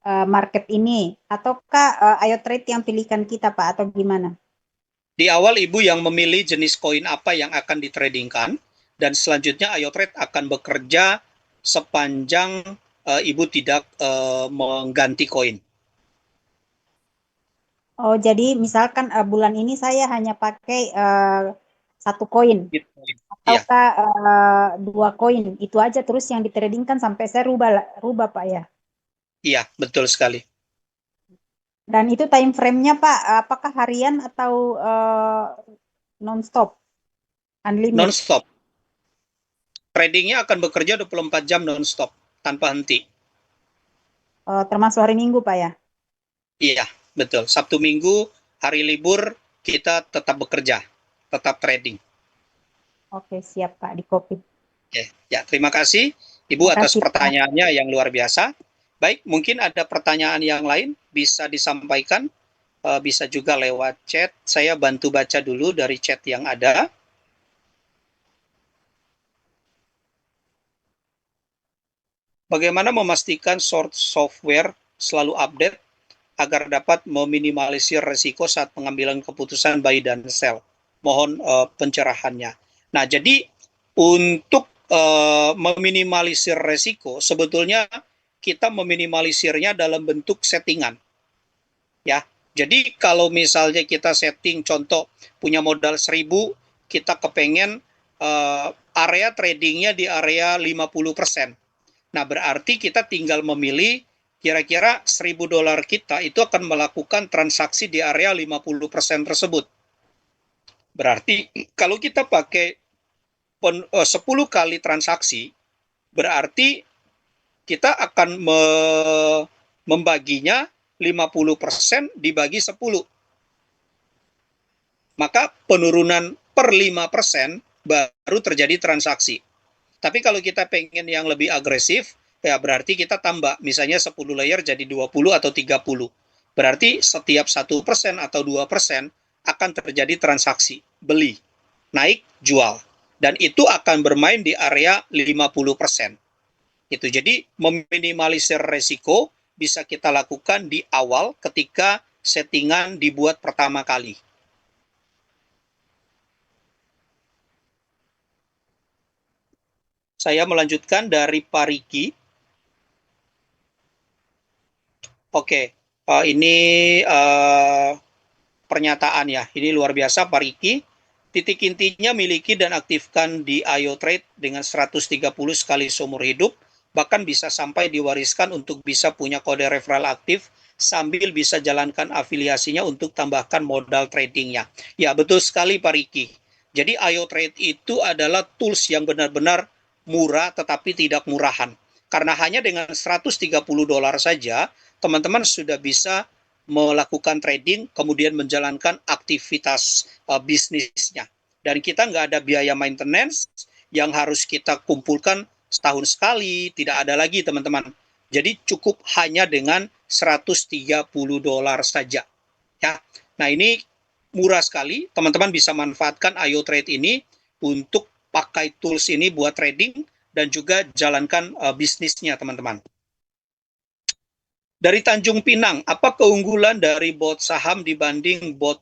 market ini, ataukah Ayo Trade yang pilihkan kita, Pak, atau gimana? Di awal Ibu yang memilih jenis koin apa yang akan ditradingkan, dan selanjutnya Ayo Trade akan bekerja sepanjang Ibu tidak mengganti koin. Oh, jadi misalkan bulan ini saya hanya pakai satu koin, Gitu. Iya, ataukah dua koin, itu aja terus yang ditradingkan sampai saya rubah Pak ya. iya, betul sekali. Dan itu time frame-nya Pak, apakah harian atau non-stop, unlimited? Non-stop. Tradingnya akan bekerja 24 jam non-stop, tanpa henti. Termasuk hari Minggu Pak ya? Iya, betul. Sabtu Minggu, hari libur, kita tetap bekerja, tetap trading. Oke, siap Pak, di copy. Oke, ya, terima kasih Ibu Terima atas kasih Pak. pertanyaannya yang luar biasa. Baik, mungkin ada pertanyaan yang lain bisa disampaikan, bisa juga lewat chat. Saya bantu baca dulu dari chat yang ada. Bagaimana memastikan software selalu update agar dapat meminimalisir risiko saat pengambilan keputusan buy dan sell? Mohon pencerahannya. Nah, jadi untuk meminimalisir risiko, sebetulnya kita meminimalisirnya dalam bentuk settingan. Ya, jadi kalau misalnya kita setting, contoh punya modal 1.000, kita kepengen area tradingnya di area 50%. Nah, berarti kita tinggal memilih kira-kira $1.000 kita itu akan melakukan transaksi di area 50% tersebut. Berarti kalau kita pakai 10 kali transaksi, berarti kita akan membaginya 50% dibagi 10. Maka penurunan per 5% baru terjadi transaksi. Tapi kalau kita pengen yang lebih agresif, ya berarti kita tambah, misalnya 10 layer jadi 20 atau 30. Berarti setiap 1% atau 2% akan terjadi transaksi, beli, naik, jual. Dan itu akan bermain di area 50%. Itu jadi meminimalisir resiko bisa kita lakukan di awal ketika settingan dibuat pertama kali. Saya melanjutkan dari Pariki. Oke, ini pernyataan ya. Ini luar biasa Pak Riki. Titik intinya miliki dan aktifkan di Ayo Trade dengan 130 kali seumur hidup. Bahkan bisa sampai diwariskan untuk bisa punya kode referral aktif sambil bisa jalankan afiliasinya untuk tambahkan modal tradingnya. Ya betul sekali Pak Riki. Jadi Ayo Trade itu adalah tools yang benar-benar murah tetapi tidak murahan. Karena hanya dengan $130 saja, teman-teman sudah bisa melakukan trading, kemudian menjalankan aktivitas bisnisnya. Dan kita nggak ada biaya maintenance yang harus kita kumpulkan setahun sekali, tidak ada lagi teman-teman. Jadi cukup hanya dengan $130 saja. Ya. Nah ini murah sekali. Teman-teman bisa manfaatkan IoTrade ini untuk pakai tools ini buat trading dan juga jalankan bisnisnya, teman-teman. Dari Tanjung Pinang, apa keunggulan dari bot saham dibanding bot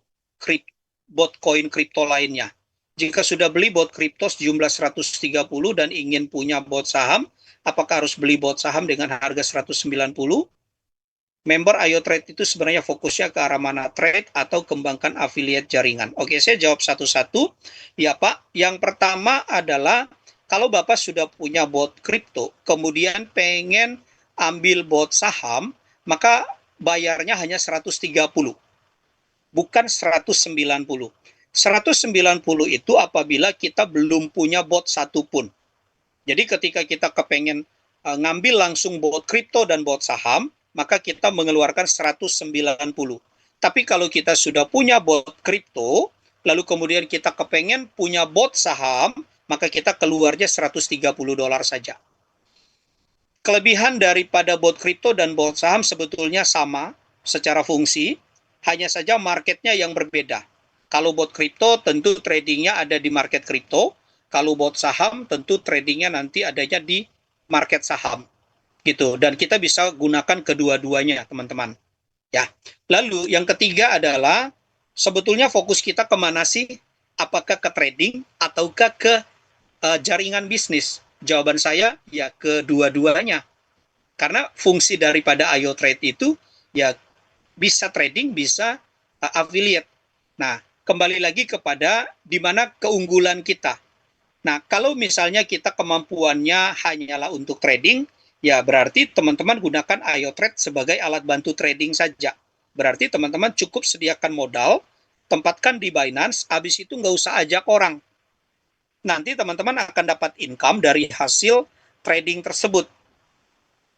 koin kripto lainnya? Jika sudah beli bot kripto sejumlah 130 dan ingin punya bot saham, apakah harus beli bot saham dengan harga 190? Member IoTrade itu sebenarnya fokusnya ke arah mana, trade atau kembangkan affiliate jaringan? Oke, saya jawab satu-satu. Ya Pak, yang pertama adalah kalau Bapak sudah punya bot kripto, kemudian pengen ambil bot saham, maka bayarnya hanya 130, bukan 190. 190 itu apabila kita belum punya bot satupun. Jadi ketika kita kepengen ngambil langsung bot kripto dan bot saham, maka kita mengeluarkan 190. Tapi kalau kita sudah punya bot kripto, lalu kemudian kita kepengen punya bot saham, maka kita keluarnya $130 saja. Kelebihan daripada bot kripto dan bot saham sebetulnya sama secara fungsi, hanya saja marketnya yang berbeda. Kalau bot kripto tentu tradingnya ada di market kripto, kalau bot saham tentu tradingnya nanti adanya di market saham. Gitu. Dan kita bisa gunakan kedua-duanya, teman-teman. Ya. Lalu yang ketiga adalah sebetulnya fokus kita kemana sih? Apakah ke trading ataukah ke jaringan bisnis? Jawaban saya ya kedua-duanya. Karena fungsi daripada IoTrade itu ya bisa trading, bisa affiliate. Nah, kembali lagi kepada di mana keunggulan kita. Nah, kalau misalnya kita kemampuannya hanyalah untuk trading, ya berarti teman-teman gunakan IoTrade sebagai alat bantu trading saja. Berarti teman-teman cukup sediakan modal, tempatkan di Binance, habis itu nggak usah ajak orang. Nanti teman-teman akan dapat income dari hasil trading tersebut.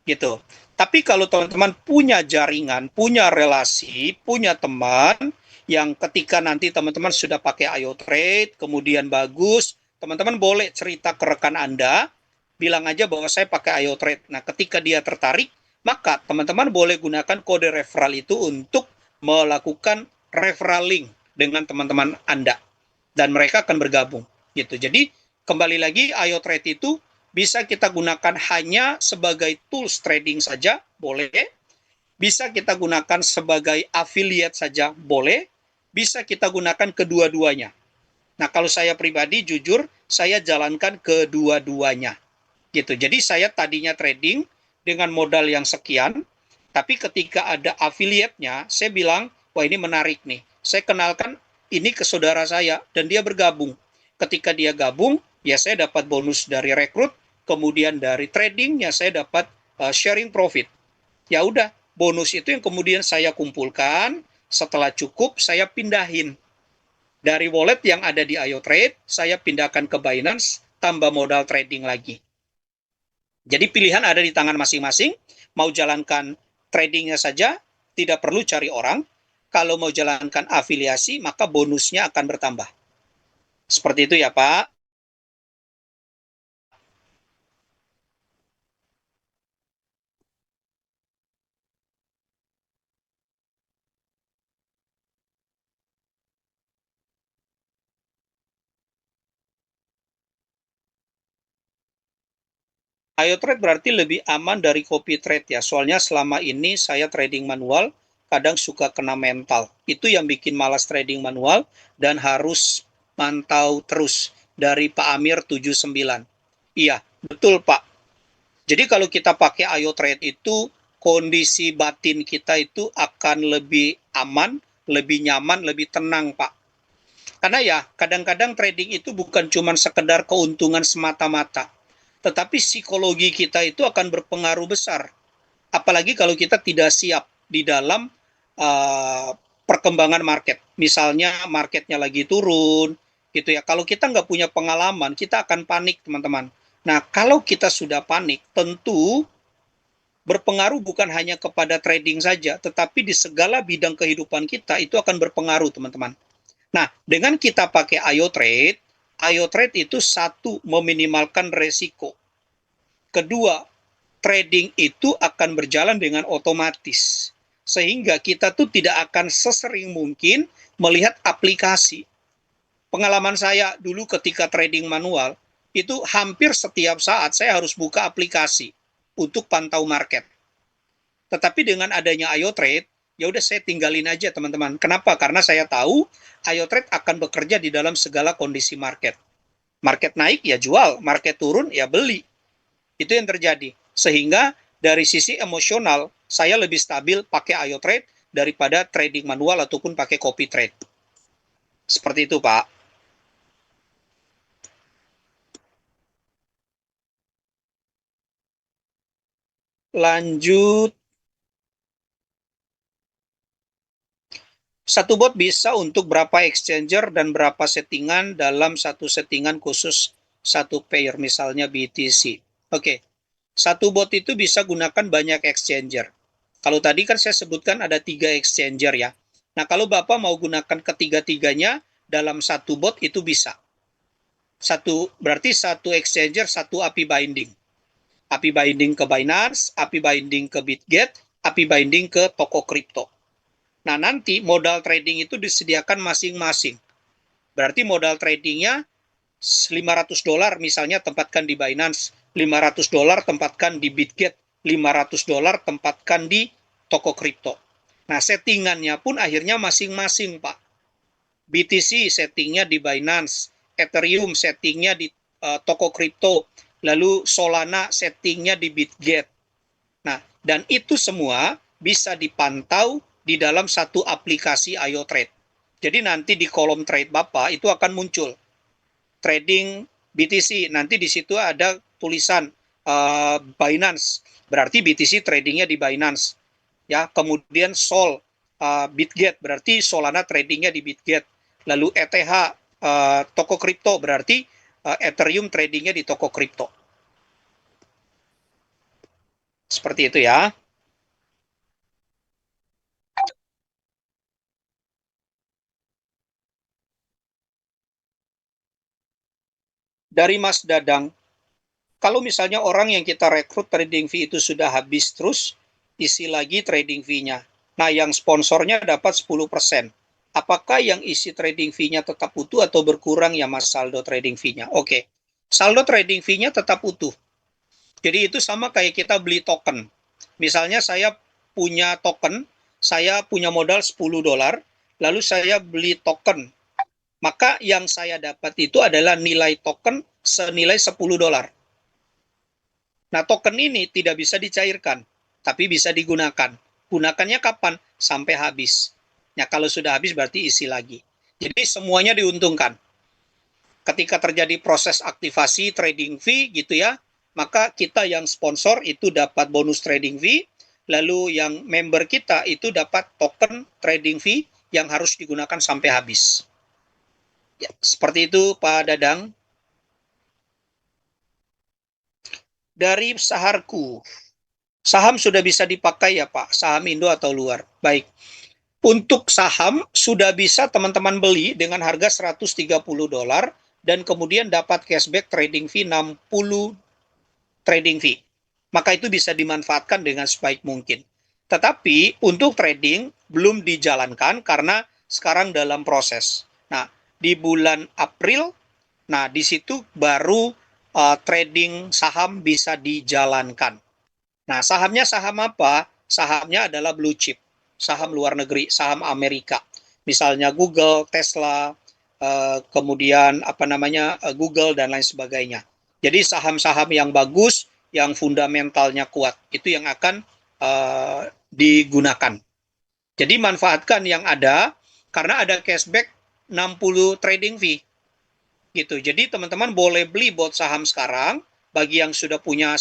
Gitu. Tapi kalau teman-teman punya jaringan, punya relasi, punya teman, yang ketika nanti teman-teman sudah pakai IoTrade, kemudian bagus, teman-teman boleh cerita ke rekan Anda, bilang aja bahwa saya pakai IoTrade. Nah, ketika dia tertarik, maka teman-teman boleh gunakan kode referral itu untuk melakukan referral link dengan teman-teman Anda. Dan mereka akan bergabung. Gitu. Jadi, kembali lagi, IoTrade itu bisa kita gunakan hanya sebagai tools trading saja, boleh. Bisa kita gunakan sebagai affiliate saja, boleh. Bisa kita gunakan kedua-duanya. Nah, kalau saya pribadi, jujur, saya jalankan kedua-duanya. Gitu. Jadi saya tadinya trading dengan modal yang sekian, tapi ketika ada affiliate-nya, saya bilang, wah ini menarik nih. Saya kenalkan ini ke saudara saya, dan dia bergabung. Ketika dia gabung, ya saya dapat bonus dari rekrut, kemudian dari trading, ya saya dapat sharing profit. Ya udah, bonus itu yang kemudian saya kumpulkan, setelah cukup, saya pindahin. Dari wallet yang ada di IoTrade, saya pindahkan ke Binance, tambah modal trading lagi. Jadi pilihan ada di tangan masing-masing, mau jalankan tradingnya saja, tidak perlu cari orang. Kalau mau jalankan afiliasi, maka bonusnya akan bertambah. Seperti itu ya Pak. IoTrade berarti lebih aman dari copy trade ya. Soalnya selama ini saya trading manual, kadang suka kena mental. Itu yang bikin malas trading manual dan harus mantau terus dari Pak Amir 79. Iya, betul Pak. Jadi kalau kita pakai IoTrade itu, kondisi batin kita itu akan lebih aman, lebih nyaman, lebih tenang Pak. Karena ya kadang-kadang trading itu bukan cuma sekedar keuntungan semata-mata, tetapi psikologi kita itu akan berpengaruh besar. Apalagi kalau kita tidak siap di dalam perkembangan market. Misalnya marketnya lagi turun, gitu ya. Kalau kita nggak punya pengalaman, kita akan panik, teman-teman. Nah, kalau kita sudah panik, tentu berpengaruh bukan hanya kepada trading saja, tetapi di segala bidang kehidupan kita itu akan berpengaruh, teman-teman. Nah, dengan kita pakai IoTrade itu satu, meminimalkan resiko. Kedua, trading itu akan berjalan dengan otomatis. Sehingga kita tuh tidak akan sesering mungkin melihat aplikasi. Pengalaman saya dulu ketika trading manual, itu hampir setiap saat saya harus buka aplikasi untuk pantau market. Tetapi dengan adanya IoTrade, ya udah saya tinggalin aja teman-teman. Kenapa? Karena saya tahu IoTrade akan bekerja di dalam segala kondisi market. Market naik ya jual, market turun ya beli. Itu yang terjadi. Sehingga dari sisi emosional, saya lebih stabil pakai IoTrade daripada trading manual ataupun pakai copy trade. Seperti itu, Pak. Lanjut. Satu bot bisa untuk berapa exchanger dan berapa settingan dalam satu settingan khusus satu pair, misalnya BTC. Oke, satu bot itu bisa gunakan banyak exchanger. Kalau tadi kan saya sebutkan ada 3 exchanger ya. Nah, kalau Bapak mau gunakan ketiga-tiganya dalam satu bot itu bisa. Berarti satu exchanger, satu API binding. API binding ke Binance, API binding ke Bitget, API binding ke toko kripto. Nah, nanti modal trading itu disediakan masing-masing. Berarti modal tradingnya $500 misalnya tempatkan di Binance, $500 tempatkan di Bitget, $500 tempatkan di toko kripto. Nah, settingannya pun akhirnya masing-masing, Pak. BTC settingnya di Binance, Ethereum settingnya di toko kripto, lalu Solana settingnya di Bitget. Nah, dan itu semua bisa dipantau di dalam satu aplikasi IoTrade. Jadi nanti di kolom trade Bapak itu akan muncul trading BTC. Nanti di situ ada tulisan Binance. Berarti BTC tradingnya di Binance. Ya, kemudian Sol Bitget berarti Solana tradingnya di Bitget. Lalu ETH toko kripto berarti Ethereum tradingnya di toko kripto. Seperti itu ya. Dari Mas Dadang, kalau misalnya orang yang kita rekrut trading fee itu sudah habis terus, isi lagi trading fee-nya. Nah, yang sponsornya dapat 10%. Apakah yang isi trading fee-nya tetap utuh atau berkurang ya Mas saldo trading fee-nya? Oke. Saldo trading fee-nya tetap utuh. Jadi itu sama kayak kita beli token. Misalnya saya punya token, saya punya modal $10, lalu saya beli token. Maka yang saya dapat itu adalah nilai token senilai $10. Nah, token ini tidak bisa dicairkan, tapi bisa digunakan. Gunakannya kapan? Sampai habis. Ya, kalau sudah habis berarti isi lagi. Jadi semuanya diuntungkan. Ketika terjadi proses aktivasi trading fee gitu ya, maka kita yang sponsor itu dapat bonus trading fee, lalu yang member kita itu dapat token trading fee yang harus digunakan sampai habis. Ya, seperti itu Pak Dadang. Dari Saharku, saham sudah bisa dipakai ya Pak, saham Indo atau luar. Baik, untuk saham sudah bisa teman-teman beli dengan harga $130 dan kemudian dapat cashback trading fee 60 trading fee. Maka itu bisa dimanfaatkan dengan sebaik mungkin. Tetapi untuk trading belum dijalankan karena sekarang dalam proses. Nah, di bulan April, nah di situ baru trading saham bisa dijalankan. Nah, sahamnya saham apa? Sahamnya adalah blue chip, saham luar negeri, saham Amerika. Misalnya Google, Tesla, kemudian apa namanya Google dan lain sebagainya. Jadi saham-saham yang bagus, yang fundamentalnya kuat, itu yang akan digunakan. Jadi manfaatkan yang ada karena ada cashback 60 trading fee. Gitu. Jadi teman-teman boleh beli bot saham sekarang bagi yang sudah punya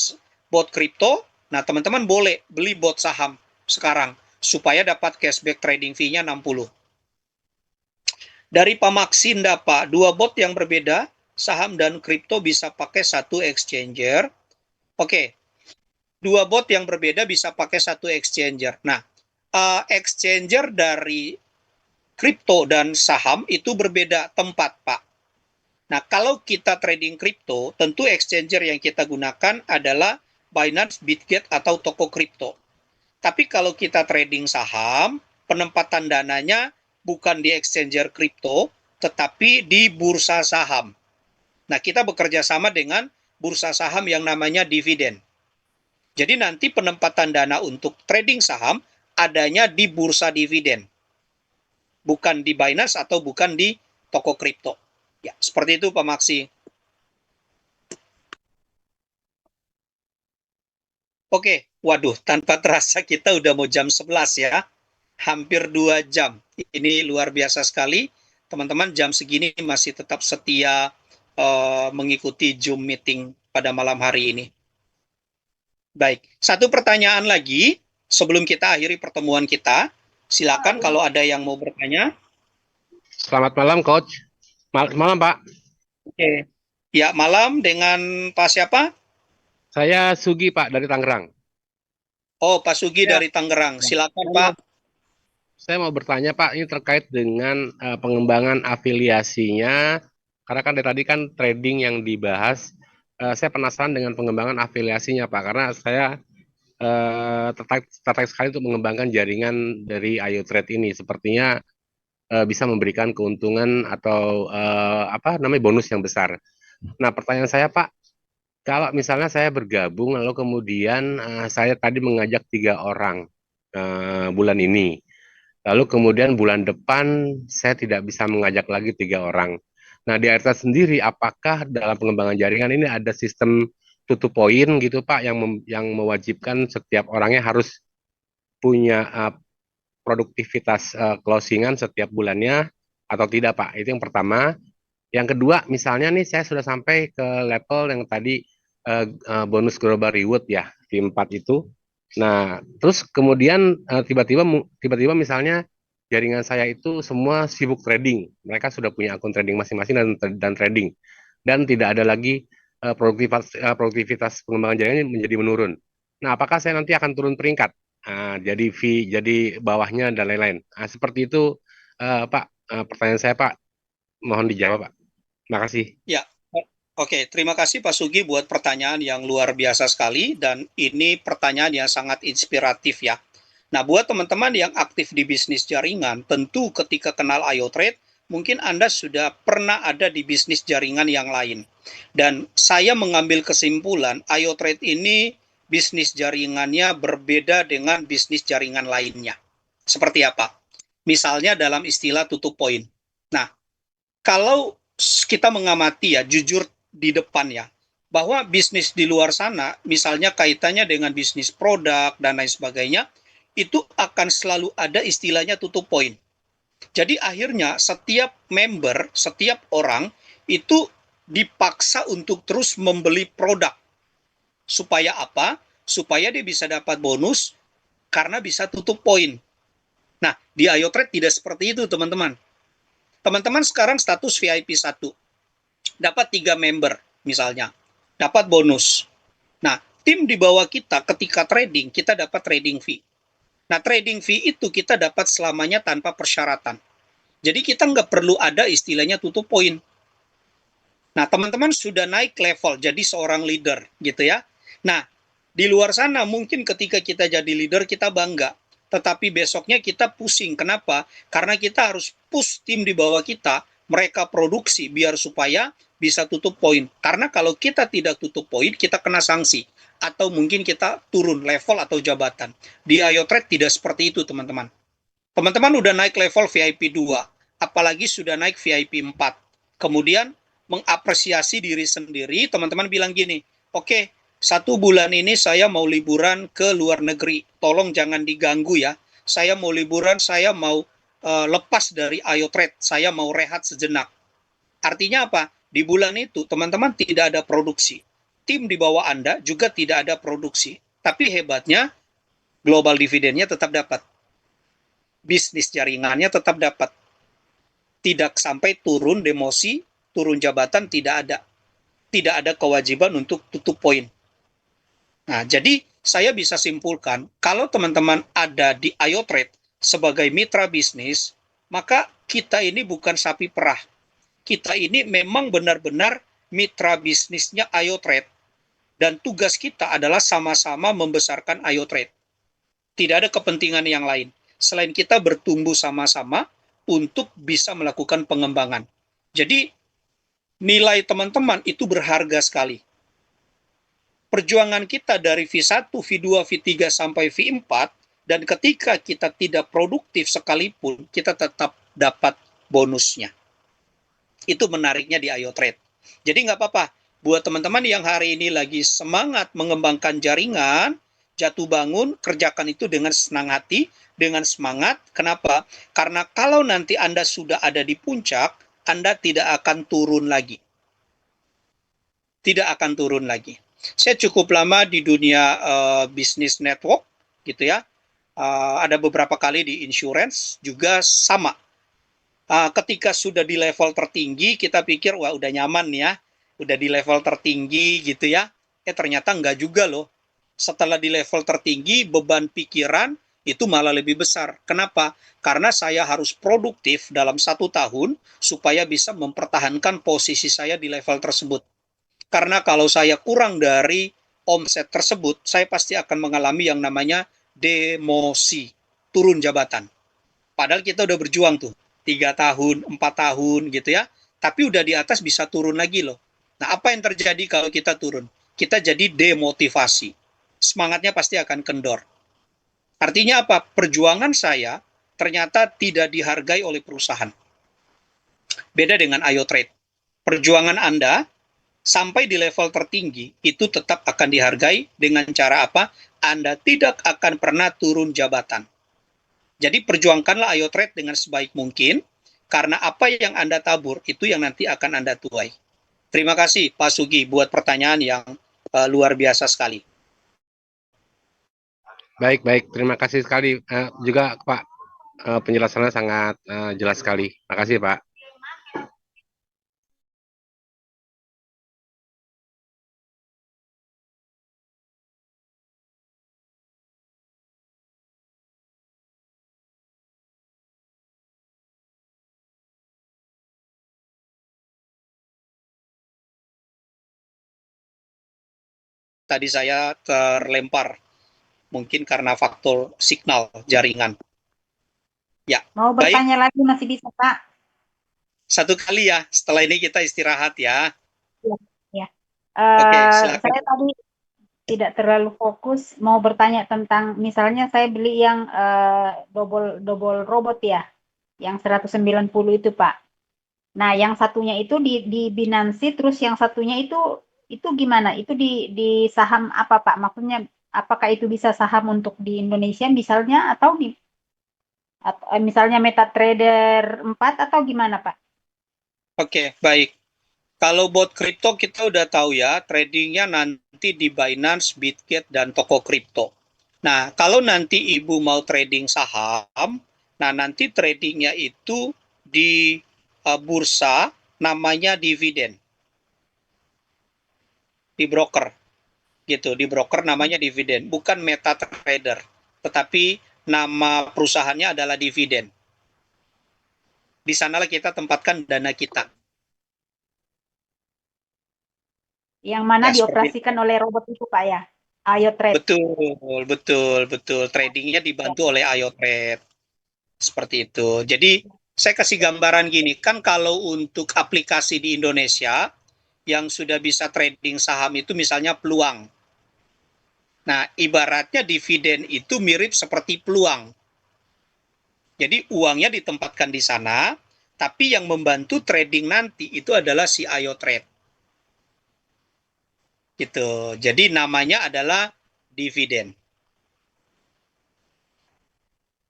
bot kripto. Nah, teman-teman boleh beli bot saham sekarang supaya dapat cashback trading fee-nya 60. Dari Pak Maksinda, Pak, dua bot yang berbeda, saham dan kripto bisa pakai satu exchanger. Oke, dua bot yang berbeda bisa pakai satu exchanger. Nah, exchanger dari kripto dan saham itu berbeda tempat, Pak. Nah, kalau kita trading kripto, tentu exchanger yang kita gunakan adalah Binance, Bitget, atau toko kripto. Tapi kalau kita trading saham, penempatan dananya bukan di exchanger kripto, tetapi di bursa saham. Nah, kita bekerja sama dengan bursa saham yang namanya dividen. Jadi nanti penempatan dana untuk trading saham adanya di bursa dividen, bukan di Binance atau bukan di toko kripto. Ya, seperti itu Pak Maksi. Oke, waduh, tanpa terasa kita udah mau jam 11 ya. Hampir 2 jam. Ini luar biasa sekali. Teman-teman jam segini masih tetap setia mengikuti Zoom meeting pada malam hari ini. Baik, satu pertanyaan lagi sebelum kita akhiri pertemuan kita. Silakan kalau ada yang mau bertanya. Selamat malam, Coach. Malam, Pak. Oke. Ya, malam dengan Pak siapa? Saya Sugi, Pak, dari Tangerang. Oh, Pak Sugi dari Tangerang. Silakan, Pak. Saya mau bertanya, Pak, ini terkait dengan pengembangan afiliasinya. Karena kan dari tadi kan trading yang dibahas. Saya penasaran dengan pengembangan afiliasinya, Pak. Karena saya tertarik sekali untuk mengembangkan jaringan dari IoTrade ini. Sepertinya bisa memberikan keuntungan atau bonus yang besar. Nah, pertanyaan saya, Pak, kalau misalnya saya bergabung, lalu kemudian saya tadi mengajak 3 orang bulan ini, lalu kemudian bulan depan saya tidak bisa mengajak lagi 3 orang. Nah, di AirTrade sendiri, apakah dalam pengembangan jaringan ini ada sistem tutup poin gitu, Pak, yang mewajibkan setiap orangnya harus punya produktivitas closingan setiap bulannya atau tidak, Pak? Itu yang pertama. Yang kedua, misalnya nih saya sudah sampai ke level yang tadi bonus global reward ya di 4 itu. Nah, terus kemudian tiba-tiba misalnya jaringan saya itu semua sibuk trading. Mereka sudah punya akun trading masing-masing dan trading dan tidak ada lagi produktivitas pengembangan jaringan menjadi menurun. Nah, apakah saya nanti akan turun peringkat? Jadi fee, jadi bawahnya dan lain-lain. Seperti itu, Pak. Pertanyaan saya, Pak. Mohon dijawab, Pak. Terima kasih. Ya, oke. Terima kasih Pak Sugi buat pertanyaan yang luar biasa sekali dan ini pertanyaan yang sangat inspiratif ya. Nah, buat teman-teman yang aktif di bisnis jaringan, tentu ketika kenal IoTrade, mungkin Anda sudah pernah ada di bisnis jaringan yang lain. Dan saya mengambil kesimpulan, IoTrade ini bisnis jaringannya berbeda dengan bisnis jaringan lainnya. Seperti apa? Misalnya dalam istilah tutup poin. Nah, kalau kita mengamati ya, jujur di depan ya, bahwa bisnis di luar sana, misalnya kaitannya dengan bisnis produk dan lain sebagainya, itu akan selalu ada istilahnya tutup poin. Jadi akhirnya setiap member, setiap orang itu dipaksa untuk terus membeli produk. Supaya apa? Supaya dia bisa dapat bonus karena bisa tutup poin. Nah, di IoTrade tidak seperti itu, teman-teman. Teman-teman sekarang status VIP 1. Dapat 3 member misalnya. Dapat bonus. Nah, tim di bawah kita ketika trading, kita dapat trading fee. Nah, trading fee itu kita dapat selamanya tanpa persyaratan. Jadi kita nggak perlu ada istilahnya tutup poin. Nah, teman-teman sudah naik level jadi seorang leader gitu ya. Nah, di luar sana mungkin ketika kita jadi leader kita bangga. Tetapi besoknya kita pusing. Kenapa? Karena kita harus push tim di bawah kita, mereka produksi biar supaya bisa tutup poin. Karena kalau kita tidak tutup poin, kita kena sanksi. Atau mungkin kita turun level atau jabatan. Di IoTrade tidak seperti itu, teman-teman. Teman-teman udah naik level VIP 2, apalagi sudah naik VIP 4. Kemudian mengapresiasi diri sendiri, teman-teman bilang gini, oke, 1 bulan ini saya mau liburan ke luar negeri, tolong jangan diganggu ya. Saya mau liburan, saya mau lepas dari IoTrade, saya mau rehat sejenak. Artinya apa? Di bulan itu teman-teman tidak ada produksi. Tim di bawah Anda juga tidak ada produksi. Tapi hebatnya global dividennya tetap dapat. Bisnis jaringannya tetap dapat. Tidak sampai turun demosi, turun jabatan tidak ada. Tidak ada kewajiban untuk tutup poin. Nah, jadi saya bisa simpulkan, kalau teman-teman ada di IoTrade sebagai mitra bisnis, maka kita ini bukan sapi perah. Kita ini memang benar-benar mitra bisnisnya IoTrade. Dan tugas kita adalah sama-sama membesarkan IoTrade. Tidak ada kepentingan yang lain selain kita bertumbuh sama-sama untuk bisa melakukan pengembangan. Jadi nilai teman-teman itu berharga sekali. Perjuangan kita dari V1, V2, V3 sampai V4, dan ketika kita tidak produktif sekalipun, kita tetap dapat bonusnya. Itu menariknya di IO Trade. Jadi nggak apa-apa, buat teman-teman yang hari ini lagi semangat mengembangkan jaringan, jatuh bangun, kerjakan itu dengan senang hati, dengan semangat. Kenapa? Karena kalau nanti Anda sudah ada di puncak, Anda tidak akan turun lagi. Tidak akan turun lagi. Saya cukup lama di dunia bisnis network, gitu ya. Ada beberapa kali di insurance, juga sama. Ketika sudah di level tertinggi, kita pikir, wah udah nyaman ya, udah di level tertinggi gitu ya. Ternyata enggak juga loh. Setelah di level tertinggi, beban pikiran itu malah lebih besar. Kenapa? Karena saya harus produktif dalam 1 tahun supaya bisa mempertahankan posisi saya di level tersebut. Karena kalau saya kurang dari omset tersebut, saya pasti akan mengalami yang namanya demosi, turun jabatan. Padahal kita udah berjuang tuh, 3 tahun, 4 tahun gitu ya, tapi udah di atas bisa turun lagi loh. Nah, apa yang terjadi kalau kita turun? Kita jadi demotivasi. Semangatnya pasti akan kendor. Artinya apa? Perjuangan saya ternyata tidak dihargai oleh perusahaan. Beda dengan IO Trade. Perjuangan Anda sampai di level tertinggi itu tetap akan dihargai dengan cara apa? Anda tidak akan pernah turun jabatan. Jadi perjuangkanlah IO Trade dengan sebaik mungkin, karena apa yang Anda tabur itu yang nanti akan Anda tuai. Terima kasih Pak Sugi buat pertanyaan yang luar biasa sekali. Baik, baik. Terima kasih sekali juga Pak. Penjelasannya sangat jelas sekali. Terima kasih Pak. Tadi saya terlempar, mungkin karena faktor signal jaringan. Ya, Mau baik. bertanya lagi masih bisa, Pak? Satu kali ya, setelah ini kita istirahat ya. Ya. Oke, silakan. Saya tadi tidak terlalu fokus mau bertanya tentang misalnya saya beli yang double robot ya, yang 190 itu Pak. Nah, yang satunya itu di Binansi, terus yang satunya itu gimana? Itu di saham apa Pak? Maksudnya apakah itu bisa saham untuk di Indonesia misalnya atau misalnya MetaTrader 4 atau gimana Pak? Oke, baik. Kalau bot kripto kita udah tahu ya, tradingnya nanti di Binance, Bitget, dan toko kripto. Nah, kalau nanti Ibu mau trading saham, nah nanti tradingnya itu di bursa, namanya dividen. Di broker, gitu. Di broker namanya dividen, bukan MetaTrader. Tetapi nama perusahaannya adalah dividen. Di sanalah kita tempatkan dana kita. Yang mana Ya, dioperasikan oleh robot itu Pak ya? Ayo Trade. betul. Tradingnya dibantu oleh IO Trade. Seperti itu. Jadi, saya kasih gambaran gini, kan kalau untuk aplikasi di Indonesia, yang sudah bisa trading saham itu misalnya Peluang. Nah, ibaratnya dividen itu mirip seperti Peluang. Jadi, uangnya ditempatkan di sana, tapi yang membantu trading nanti itu adalah si IO Trade. Gitu. Jadi namanya adalah dividen.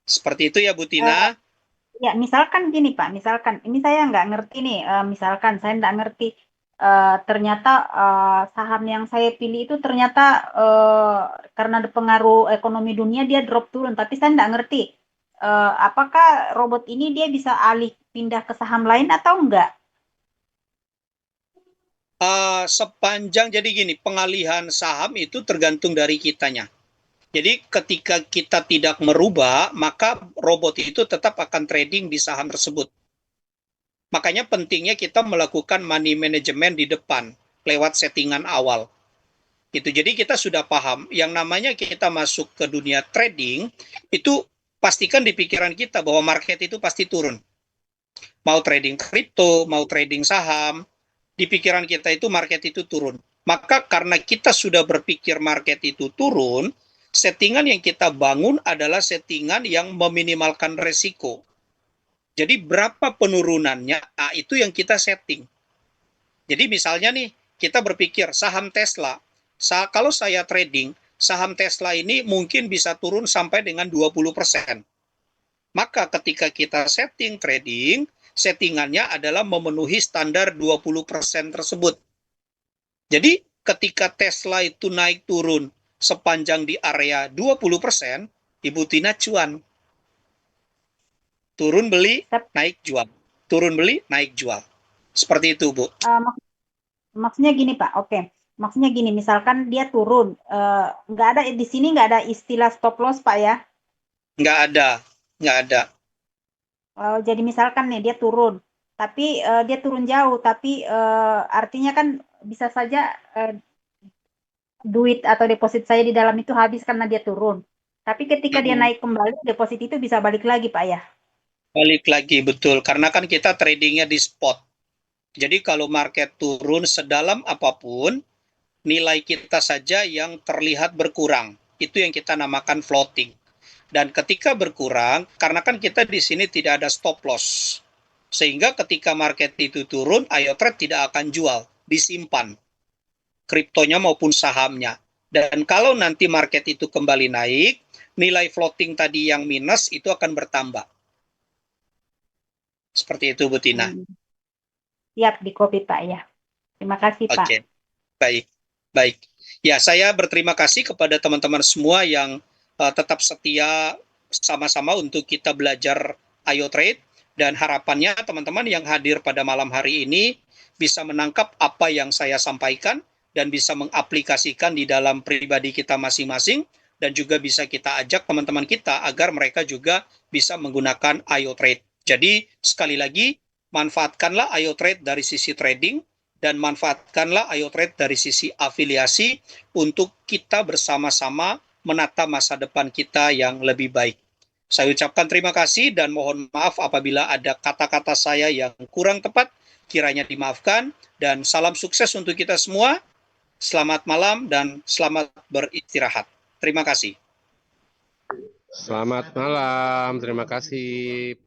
Seperti itu ya Bu Tina. Ya, misalkan gini Pak, misalkan ini saya nggak ngerti nih, misalkan saya nggak ngerti ternyata saham yang saya pilih itu ternyata karena ada pengaruh ekonomi dunia dia drop turun, tapi saya nggak ngerti apakah robot ini dia bisa alih pindah ke saham lain atau enggak? Sepanjang jadi gini, pengalihan saham itu tergantung dari kitanya. Jadi ketika kita tidak merubah, maka robot itu tetap akan trading di saham tersebut. Makanya pentingnya kita melakukan money management di depan lewat settingan awal. Gitu. Jadi kita sudah paham yang namanya kita masuk ke dunia trading itu pastikan di pikiran kita bahwa market itu pasti turun. Mau trading kripto, mau trading saham, di pikiran kita itu market itu turun. Maka karena kita sudah berpikir market itu turun, settingan yang kita bangun adalah settingan yang meminimalkan resiko. Jadi berapa penurunannya, itu yang kita setting. Jadi misalnya nih, kita berpikir saham Tesla, kalau saya trading, saham Tesla ini mungkin bisa turun sampai dengan 20%. Maka ketika kita setting trading, settingannya adalah memenuhi standar 20% tersebut. Jadi ketika Tesla itu naik turun sepanjang di area 20%, Ibu Tina cuan. Turun beli, naik jual. Turun beli, naik jual. Seperti itu, Bu. Maksudnya gini, Pak. Oke. Maksudnya gini, misalkan dia turun, nggak ada di sini, nggak ada istilah stop loss, Pak, ya? Nggak ada. Jadi misalkan nih dia turun, tapi dia turun jauh, tapi artinya kan bisa saja duit atau deposit saya di dalam itu habis karena dia turun. Tapi ketika dia naik kembali, deposit itu bisa balik lagi, Pak, ya? Balik lagi, betul. Karena kan kita tradingnya di spot. Jadi kalau market turun sedalam apapun, nilai kita saja yang terlihat berkurang. Itu yang kita namakan floating. Dan ketika berkurang, karena kan kita di sini tidak ada stop loss. Sehingga ketika market itu turun, IoTrade tidak akan jual, disimpan. Kriptonya maupun sahamnya. Dan kalau nanti market itu kembali naik, nilai floating tadi yang minus itu akan bertambah. Seperti itu, Bu Tina. Siap, di copy, Pak, ya. Terima kasih, Pak. Oke, baik. Ya, saya berterima kasih kepada teman-teman semua yang tetap setia sama-sama untuk kita belajar IoTrade, dan harapannya teman-teman yang hadir pada malam hari ini bisa menangkap apa yang saya sampaikan dan bisa mengaplikasikan di dalam pribadi kita masing-masing, dan juga bisa kita ajak teman-teman kita agar mereka juga bisa menggunakan IoTrade. Jadi sekali lagi, manfaatkanlah IoTrade dari sisi trading dan manfaatkanlah IoTrade dari sisi afiliasi untuk kita bersama-sama menata masa depan kita yang lebih baik. Saya ucapkan terima kasih dan mohon maaf apabila ada kata-kata saya yang kurang tepat, kiranya dimaafkan, dan salam sukses untuk kita semua. Selamat malam dan selamat beristirahat. Terima kasih. Selamat malam, terima kasih.